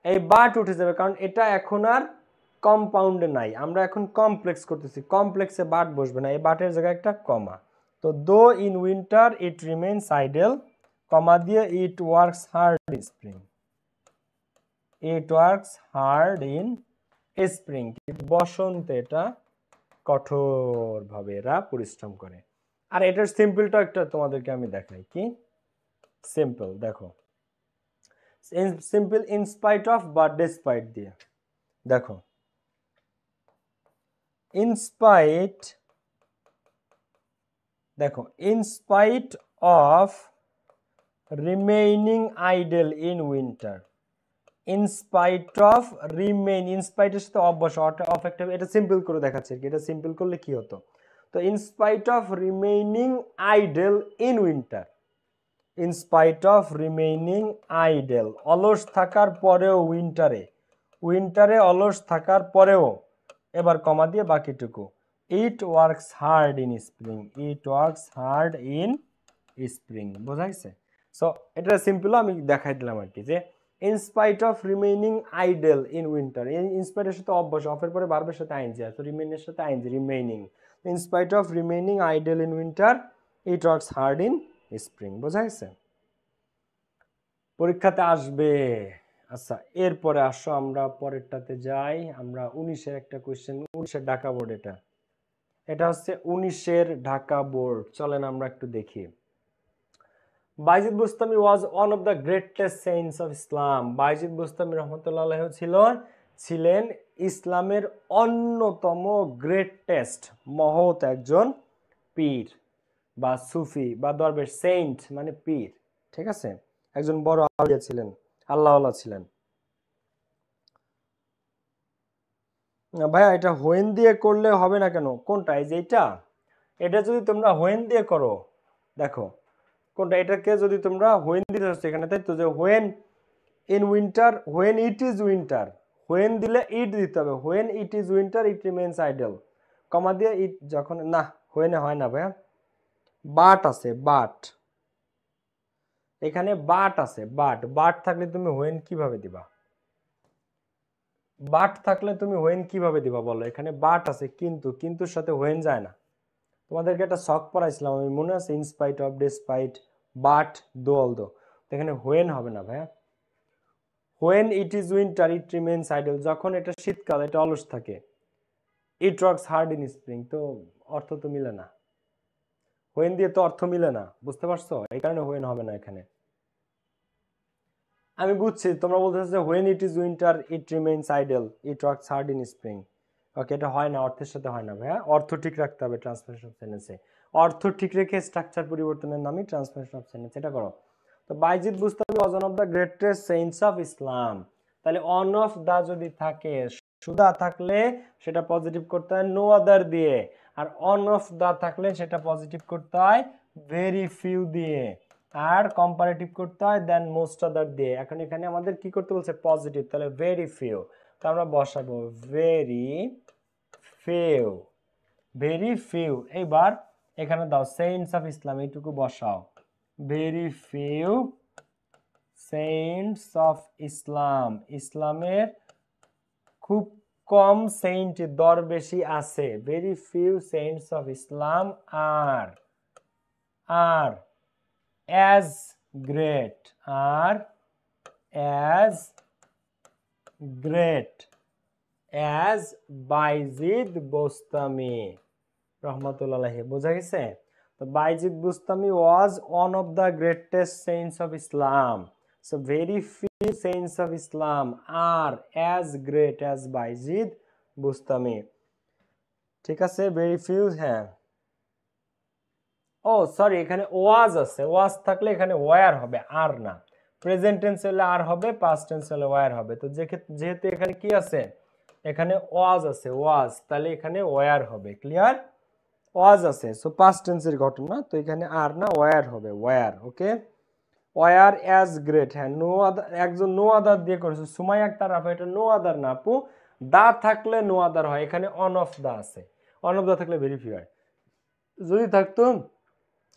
এই বাট উঠে যাবে, কারণ এটা এখন আর কম্পাউন্ডে নাই, আমরা এখন কমপ্লেক্স করতেছি, কমপ্লেক্সে বাট বসবে না, এই বাটের জায়গায় একটা কমা। তো though in winter it remains idle, comma দিয়ে it works hard in spring, it works hard in spring, বসন্তে এটা কঠোরভাবে এরা পরিশ্রম করে। আর এটার সিম্পলটা একটা তোমাদেরকে আমি দেখাই, কি সিম্পল দেখো, সিম্পল ইনস্পাইট অফ বা ডিসপাইট দিয়ে দেখো, ইনস্পাইট, দেখো in spite of remaining idle in winter, in spite of remain, ইনস্পাইটের সাথে অফ বসে, অফ একটা, এটা সিম্পল করে দেখাচ্ছে, এটা সিম্পল করলে কি হতো? তো in spite of remaining idle in winter, in spite of remaining idle, অলস থাকার পরেও উইন্টারে, উইন্টারে অলস থাকার পরেও, এবার কমা দিয়ে বাকিটুকু, ইট works hard in spring, it works hard in spring. বোঝা গেছে? সো এটা সিম্পল আমি দেখাই দিলাম আর কি, যে in spite of remaining idle in winter, ইনস্পাইটের সাথে অফ বসে, অফের পরে ভার্বের সাথে আইএনজি আছে, রিমেইনের সাথে ING, remaining, in spite of remaining idle in winter it works hard in spring. বোঝা গেছে? পরীক্ষাতে আসবে। আচ্ছা, এরপরে আসো আমরা পরেরটাতে যাই, আমরা 19-এর একটা কোশ্চেন, 19-এর ঢাকা বোর্ড, এটা এটা হচ্ছে 19-এর ঢাকা বোর্ড, চলেন আমরা একটু দেখি। Bayazid Bustami was one of the greatest saints of Islam. Bayazid Bustami রহমতুল্লাহ আলাইহি ছিলেন ইসলামের অন্যতম গ্রেটেস্ট, মহৎ একজন পীর বা সুফি বা দরবেশ, সেইন্ট মানে পীর, ঠিক আছে, একজন বড় আউলিয়া ছিলেন, আল্লাহওয়ালা ছিলেন। ভাইয়া এটা হোয়েন দিয়ে করলে হবে না কেন? কোনটা? এই যে এটা, এটা যদি তোমরা হোয়েন দিয়ে করো, দেখো কোনটা, এটাকে যদি তোমরা হোয়েন দিতে হচ্ছে এখানে, তাই তো, যে when in winter, when it is winter, when দিলে ইট দিতে হবে, when it is winter it remains idle, comma দিয়ে ইট, যখন না হোয়েনে হয় না ভাইয়া, বাট আছে, বাট, এখানে বাট আছে, বাট, বাট থাকলে তুমি হোয়েন কিভাবে দিবা? বাট থাকলে তুমি হোয়েন কিভাবে দিবা বলো? এখানে বাট আছে, কিন্তু কিন্তুর সাথে হোয়েন যায় না। তোমাদেরকে একটা শখ পড়াইছিলাম আমি, মনে আছে? ইনস্পাইট অফ, ডিসপাইট, বাট, দো, অলদো, এখানে হোয়েন হবে না ভাইয়া। When it is winter it remains idol, যখন এটা শীতকাল এটা অলস থাকে, ইট ওয়ার্কস হার্ড ইন স্প্রিং, তো অর্থ তো মিলে না, হোয়েন দিয়ে তো অর্থ মিলে না, বুঝতে পারছো? এই কারণে হোয়েন হবে না এখানে। আমি বুঝছি তোমরা বলতেছো যে when it is winter it remains idle it works hard in spring. Okay, এটা হয় না, অর্থের সাথে হয় না ভাইয়া, অর্থ ঠিক রাখতে হবে ট্রান্সফরমেশন অফ সেন্টেন্সে, অর্থ ঠিক রেখে স্ট্রাকচার পরিবর্তনের নামই ট্রান্সফরমেশন অফ সেন্টেন্স, এটা করো। তো Bayazid Bustami was one of the greatest saints of Islam, তাহলে অন অফ দা যদি থাকে, সুদা থাকলে সেটা পজিটিভ করতে হয় নো আদার দিয়ে, আর অন অফ দা থাকলে সেটা পজিটিভ করতে হয় ভেরি ফিউ দিয়ে, আর কম্পারেটিভ করতে হয় দেন মোস্ট আদার দিয়ে। এখন এখানে আমাদের কি করতে বলছে? পজিটিভ, তাহলে ভেরি ফিউ, তো আমরা বসাবো ভেরি ফিউ, ভেরি ফিউ। এইবার এখানে দাও সেইন্টস অফ ইসলাম, এইটুকু বসাও, very few saints of Islam, ইসলামের খুব কম সেইন্ট দরবেশি আছে, very few saints of Islam are are as great আর as great as Bayazid Bostami রহমাতুল্লাহ আলাইহি। বোঝা গেছে? তো Bayazid Bustami was one of the greatest saints of Islam. So very few saints of Islam are as great as Bayezid Bustami. ঠিক আছে, very few। হ্যাঁ, ও sorry, এখানে ওয়াজ আছে, ওয়াজ থাকলে এখানে ওয়ার হবে, আর না। প্রেজেন্ট টেন্স হলে আর হবে, পাস্ট টেন্স হলে ওয়ার হবে। তো যেহেতু এখানে কি আছে, এখানে ওয়াজ আছে, ওয়াজ, তাহলে এখানে ওয়ার হবে। ক্লিয়ার? ওয়াজ আছে, সো পাস্ট টেন্সের ঘটনা, তো এখানে আর না, ওয়ার হবে, ওয়ার। ওকে, ওয়ার অ্যাজ গ্রেট। হ্যাঁ, নো আদার, একজন নো আদার দিয়ে করেছে, সুমাইয়া আক্তার আপু, এটা নো আদার না আপু, দা থাকলে নো আদার হয়, এখানে অন অফ দা আছে, অন অফ দা থাকলে ভেরিফাই হয়। যদি থাকতো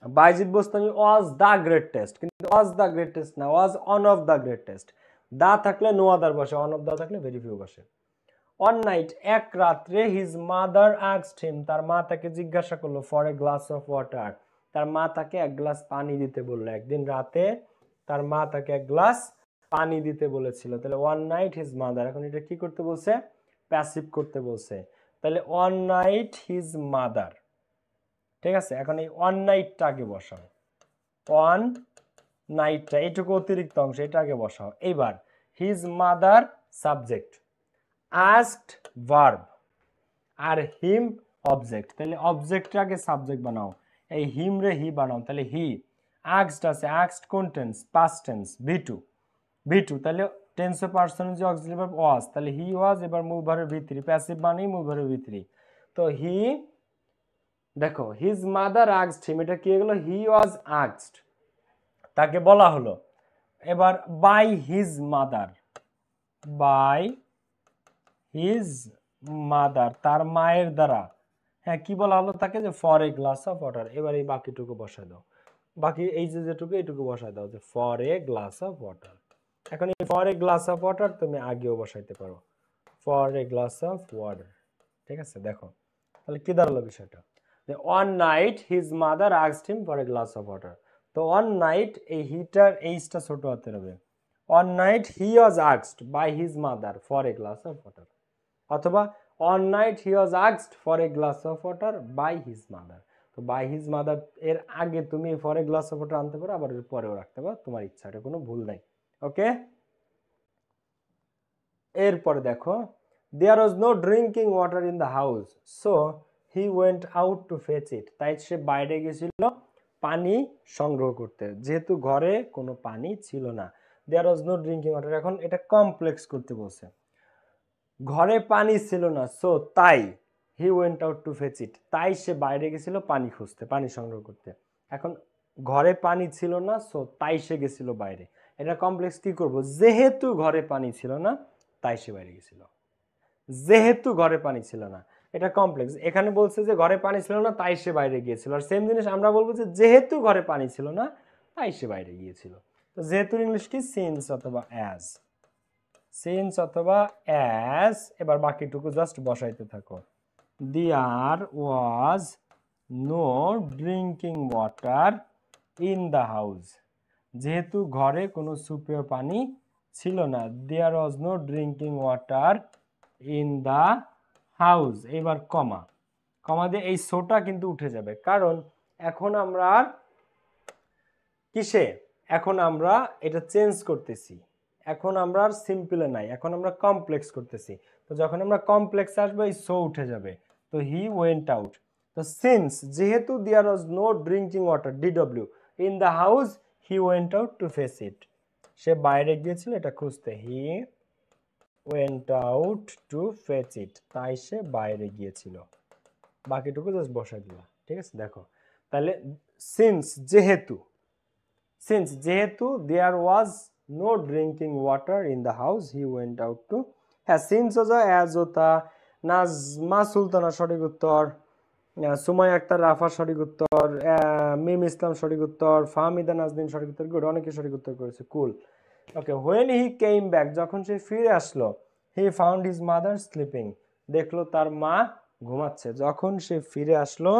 Bayazid Bostami was the greatest, কিন্তু ওয়াজ দা গ্রেটেস্ট না, was one of the greatest. The থাকলে নো আদার বসে, অন অফ দা থাকলে ভেরিফাই বসে। অন নাইট, এক রাত্রে, হিজ মাদার আস্কড হিম, তার মা তাকে জিজ্ঞাসা করলো, for a glass of water, তার মা তাকে এক গ্লাস পানি দিতে বললো। একদিন রাতে তার মা তাকে এক গ্লাস পানি দিতে বলেছিল। তাহলে ওয়ান নাইট হিজ মাদার, এখন এটা কি করতে বলছে? প্যাসিভ করতে বলছে। তাহলে ওয়ান নাইট হিজ মাদার। ঠিক আছে, এখন এই ওয়ান নাইটটা আগে বসাও, ওয়ান নাইটটা, এইটুকু অতিরিক্ত অংশ, এটা আগে বসাও। এইবার his mother subject, asked verb, আর হিম অবজেক্ট। তাহলে অবজেক্ট আগে সাবজেক্ট বানাও, এই হিম রে হি বানাও। তাহলে হি, আস্কড আছে, আস্কড কোন টেন্স? পাস্ট টেন্স, ভি2, ভি2। তাহলে টেন্স অফ পার্সন যে অক্সিলারি ভার্ব ওয়াজ, তাহলে হি ওয়াজ, এবার মূল ভার্বের ভি3, প্যাসিভ মানেই মূল ভার্বের ভি3। তো হি, দেখো হিজ মাদার আস্কড হিম, এটা কি হলো? হি ওয়াজ আস্কড, তাকে বলা হলো। এবার by his mother, by his mother, তার মায়ের দ্বারা। হ্যাঁ, কি বলা হলো তাকে? যে for a glass of water. এবার এই বাকিটুকু বসায় দাও, বাকি এই যে যেটুকু, এইটুকু বসায় দাও, যে for a glass of water. এখন এই for a glass of water তুমি আগেও বসাইতে পারো, for a glass of water. ঠিক আছে, দেখো তাহলে কি দাঁড়ালো বিষয়টা, যে one night his mother asked him for a glass of water. তো ওয়ান নাইট, এই হিটার এইচটা ছোট হাতে হবে, one night he was asked by his mother for a glass of water, অথবা on night he was asked for a glass of water by his mother. তো by his mother এর আগে তুমি for a glass of water আনতে পারো, আবার এর পরেও রাখতে পারো, তোমার ইচ্ছা, এটা কোনো ভুল নাই। ওকে, এরপরে দেখো, there was no drinking water in the house, so he went out to fetch it, তাই সে বাইরে গেছিল পানি সংগ্রহ করতে, যেহেতু ঘরে কোনো পানি ছিল না। There was no drinking water, এখন এটা কমপ্লেক্স করতে বলছে, ঘরে পানি ছিল না, সো তাই he went out to fetch it, তাই সে বাইরে গেছিল পানি খুঁজতে, পানি সংগ্রহ করতে। এখন ঘরে পানি ছিল না, সো তাই সে গেছিল বাইরে। এটা কমপ্লেক্স কি করব? যেহেতু ঘরে পানি ছিল না তাই সে বাইরে গেছিল, যেহেতু ঘরে পানি ছিল না, এটা কমপ্লেক্স। এখানে বলছে যে ঘরে পানি ছিল না তাই সে বাইরে গিয়েছিল, আর সেম জিনিস আমরা বলবো যে যেহেতু ঘরে পানি ছিল না তাই সে বাইরে গিয়েছিল। তো যেহেতু ইংলিশ কি? সিন্স অথবা অ্যাজ, সিন্স অথবা অ্যাজ। এবার বাকিটুকু জাস্ট বসাইতে থাকো। There was no drinking water in the house, যেহেতু ঘরে কোনো সুপেয় পানি ছিল না, there was no drinking water in the house. এবার কমা, কমা দিয়ে এই সোটা কিন্তু উঠে যাবে, কারণ এখন আমরা কিসে, এখন আমরা এটা চেঞ্জ করতেছি, এখন আমরা আর সিম্পলে নাই, এখন আমরা কমপ্লেক্স করতেছি। তো যখন আমরা কমপ্লেক্স আসবে এই সো উঠে যাবে, তো হি ওয়েন্ট আউট। তো সিন্স, যেহেতু there was no drinking water ডিডব্লিউ in the house, he went out to fetch it, সে বাইরে গিয়েছিল এটা খুঁজতে, he went out to fetch it, তাই সে বাইরে গিয়েছিল। বাকিটুকু জাস্ট বসাই দিলাম। ঠিক আছে, দেখো তাহলে সিন্স, যেহেতু, সিন্স যেহেতু there was no drinking water in the house, he went out to. হ্যাঁ, সিন্স ও যা, অ্যাজ ও তা, নাজমা সুলতানা সঠিক উত্তর, সুমাইয়া আক্তার রাফা সঠিক উত্তর, মিম ইসলাম সঠিক উত্তর, ফাহমিদা নাজনীন সঠিক উত্তর, গুড, অনেকে সঠিক উত্তর করেছে, কুল। ওকে, হোয়েন হি কেম ব্যাক, যখন সে ফিরে আসলো, he found his mother sleeping, দেখলো তার মা ঘুমাচ্ছে, যখন সে ফিরে আসলো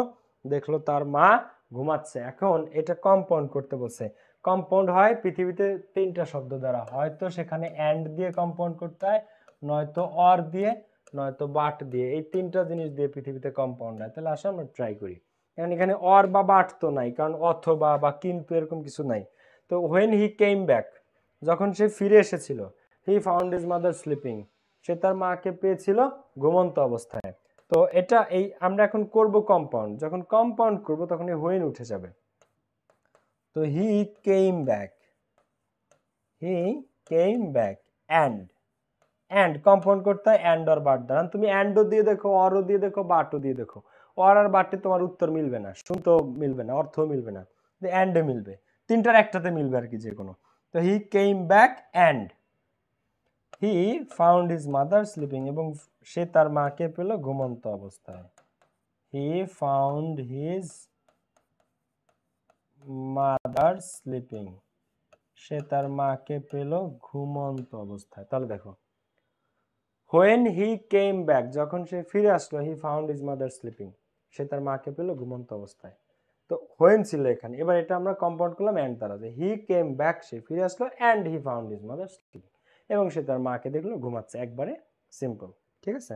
দেখলো তার মা ঘুমাচ্ছে। এখন এটা কম্পাউন্ড করতে বলছে। কম্পাউন্ড হয় পৃথিবীতে তিনটা শব্দ দ্বারা, হয়তো সেখানে অ্যান্ড দিয়ে কম্পাউন্ড করতে হয়, নয়তো অর দিয়ে, নয়তো বাট দিয়ে। এই তিনটা জিনিস দিয়ে পৃথিবীতে কম্পাউন্ড হয়। তাহলে আসলে আমরা ট্রাই করি। এখন এখানে অর বা বাট তো নাই, কারণ অথবা বা কিন্তু এরকম কিছু নাই। তো হোয়েন হি কেম ব্যাক, যখন সে ফিরে এসেছিল, he found his mother sleeping, সে তার মাকে পেয়েছিল ঘুমন্ত অবস্থায়। তো এটা এই আমরা এখন করব কম্পাউন্ড। যখন কম্পাউন্ড করব তখন এই হোয়েন উঠে যাবে। তো he came back, he came back, and compound করতে হয় অ্যান্ড অর বাট দ্বারা। তুমি অ্যান্ডও দিয়ে দেখো, অরও দিয়ে দেখো, বাটও দিয়ে দেখো। অর আর বাটে তোমার উত্তর মিলবে না, শুনতেও মিলবে না, অর্থও মিলবে না। অ্যান্ডে মিলবে, তিনটার একটাতে মিলবে আর কি, যে কোনো। তো he came back and he found his mother sleeping, এবং সে তার মাকে পেল ঘুমন্ত অবস্থায়। He found his mother sleeping, সে তার মাকে পেল ঘুমন্ত অবস্থায়। তাহলে দেখো, হোয়েন হি কেম ব্যাক, যখন সে ফিরে আসলো, he found his mother sleeping, সে তার মাকে পেল ঘুমন্ত অবস্থায়। তো হোয়েন ছিল এখানে, এবার এটা আমরা কম্পাউন্ড করলাম অ্যান্ড দ্বারা, যে হি কেম ব্যাক, সে ফিরে আসলো, and he found his mother sleeping, এবং সে তার মাকে দেখলো ঘুমাচ্ছে। একবারে সিম্পল, ঠিক আছে।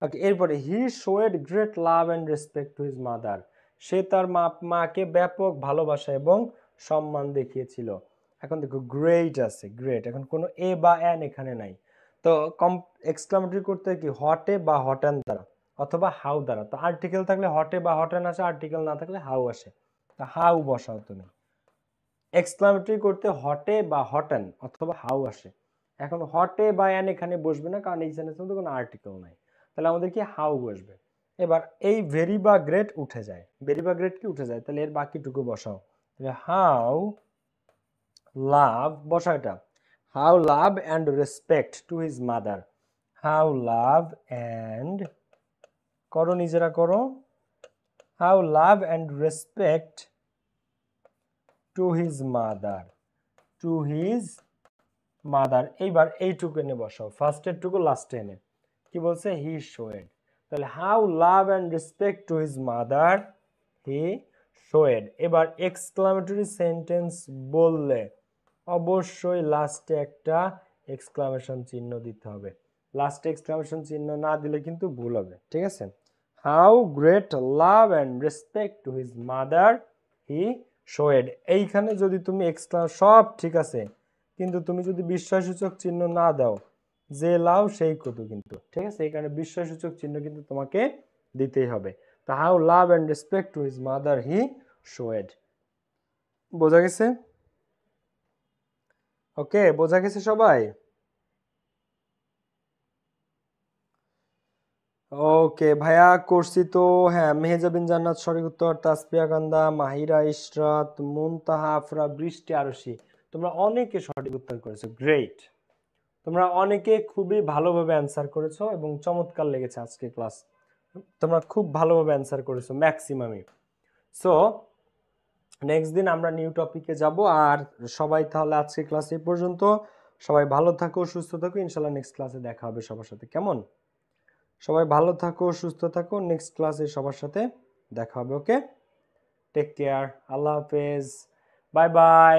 ওকে, এরপরে he showed great love and respect to his mother, সে তার মাকে ব্যাপক ভালোবাসা এবং সম্মান দেখিয়েছিল। এখন দেখো গ্রেট আছে, গ্রেট, এখন কোনো এ বা অ্যান এখানে নাই। তো এক্সক্লামেটরি করতে কি হটে বা হট্যান দ্বারা, অথবা হাউ দ্বারা। তো আর্টিকেল থাকলে হটে বা হট্যান আসে, আর্টিকেল না থাকলে হাউ আসে। তো হাউ বসাও তুমি। এক্সক্লামেটরি করতে হটে বা হট্যান অথবা হাউ আসে। এখন হটে বা অ্যান এখানে বসবে না, কারণ এই সেন্টেন্সের মধ্যে কোনো আর্টিকেল নাই। তাহলে আমাদের কি হাউ বসবে। এবার এই ভেরি বা গ্রেট উঠে যায়, ভেরি বা গ্রেট কি উঠে যায়, তাহলে এর বাকিটুকু বসাও। তাহলে হাউ লাভ, বসা এটা, how love and respect to his mother, how love and, করো নিজেরা করো, how love and respect to his mother, two his mother. এইবার এইটুকু এনে বসাও, ফার্স্টের টুকু লাস্টে এনে। কি বলছে, হি শোয়েড। তাহলে how love and respect to his mother, he showed. এবার এক্সক্লামেটরি সেন্টেন্স বললে অবশ্যই লাস্টে একটা এক্সক্লামেশন চিহ্ন দিতে হবে। লাস্টে এক্সক্লামেশন চিহ্ন না দিলে কিন্তু ভুল হবে, ঠিক আছে। How great love and respect to his mother he showed. এইখানে যদি তুমি সব ঠিক আছে, কিন্তু তুমি যদি বিস্ময়সূচক চিহ্ন না দাও, যে লাও সেই কত কিন্তু, ঠিক আছে। এই কারণে বিস্ময়সূচক চিহ্ন কিন্তু তোমাকে দিতেই হবে। তো how love and respect to his mother he showed. বোঝা গেছে? ওকে, বোঝা গেছে সবাই? ওকে ভাইয়া, করছি তো। হ্যাঁ, মেহেজাবিন জান্নাত সঠিক উত্তর, তাসপিয়া কান্দা, মাহিরা ইশরাত, মুনতাহা আফরা, বৃষ্টি আরশি, তোমরা অনেকে সঠিক উত্তর করেছো। গ্রেট, তোমরা অনেকে খুবই ভালোভাবে অ্যান্সার করেছো এবং চমৎকার লেগেছে আজকে ক্লাস। তোমরা খুব ভালোভাবে অ্যান্সার করেছো ম্যাক্সিমামই। সো নেক্সট দিন আমরা নিউ টপিকে যাব। আর সবাই তাহলে আজকে ক্লাস এই পর্যন্ত। সবাই ভালো থাকো, সুস্থ থাকো, ইনশাল্লাহ নেক্সট ক্লাসে দেখা হবে সবার সাথে। কেমন? সবাই ভালো থাকো, সুস্থ থাকো, নেক্সট ক্লাসে সবার সাথে দেখা হবে। ওকে, টেক কেয়ার, আল্লাহ হাফেজ, বাই বাই।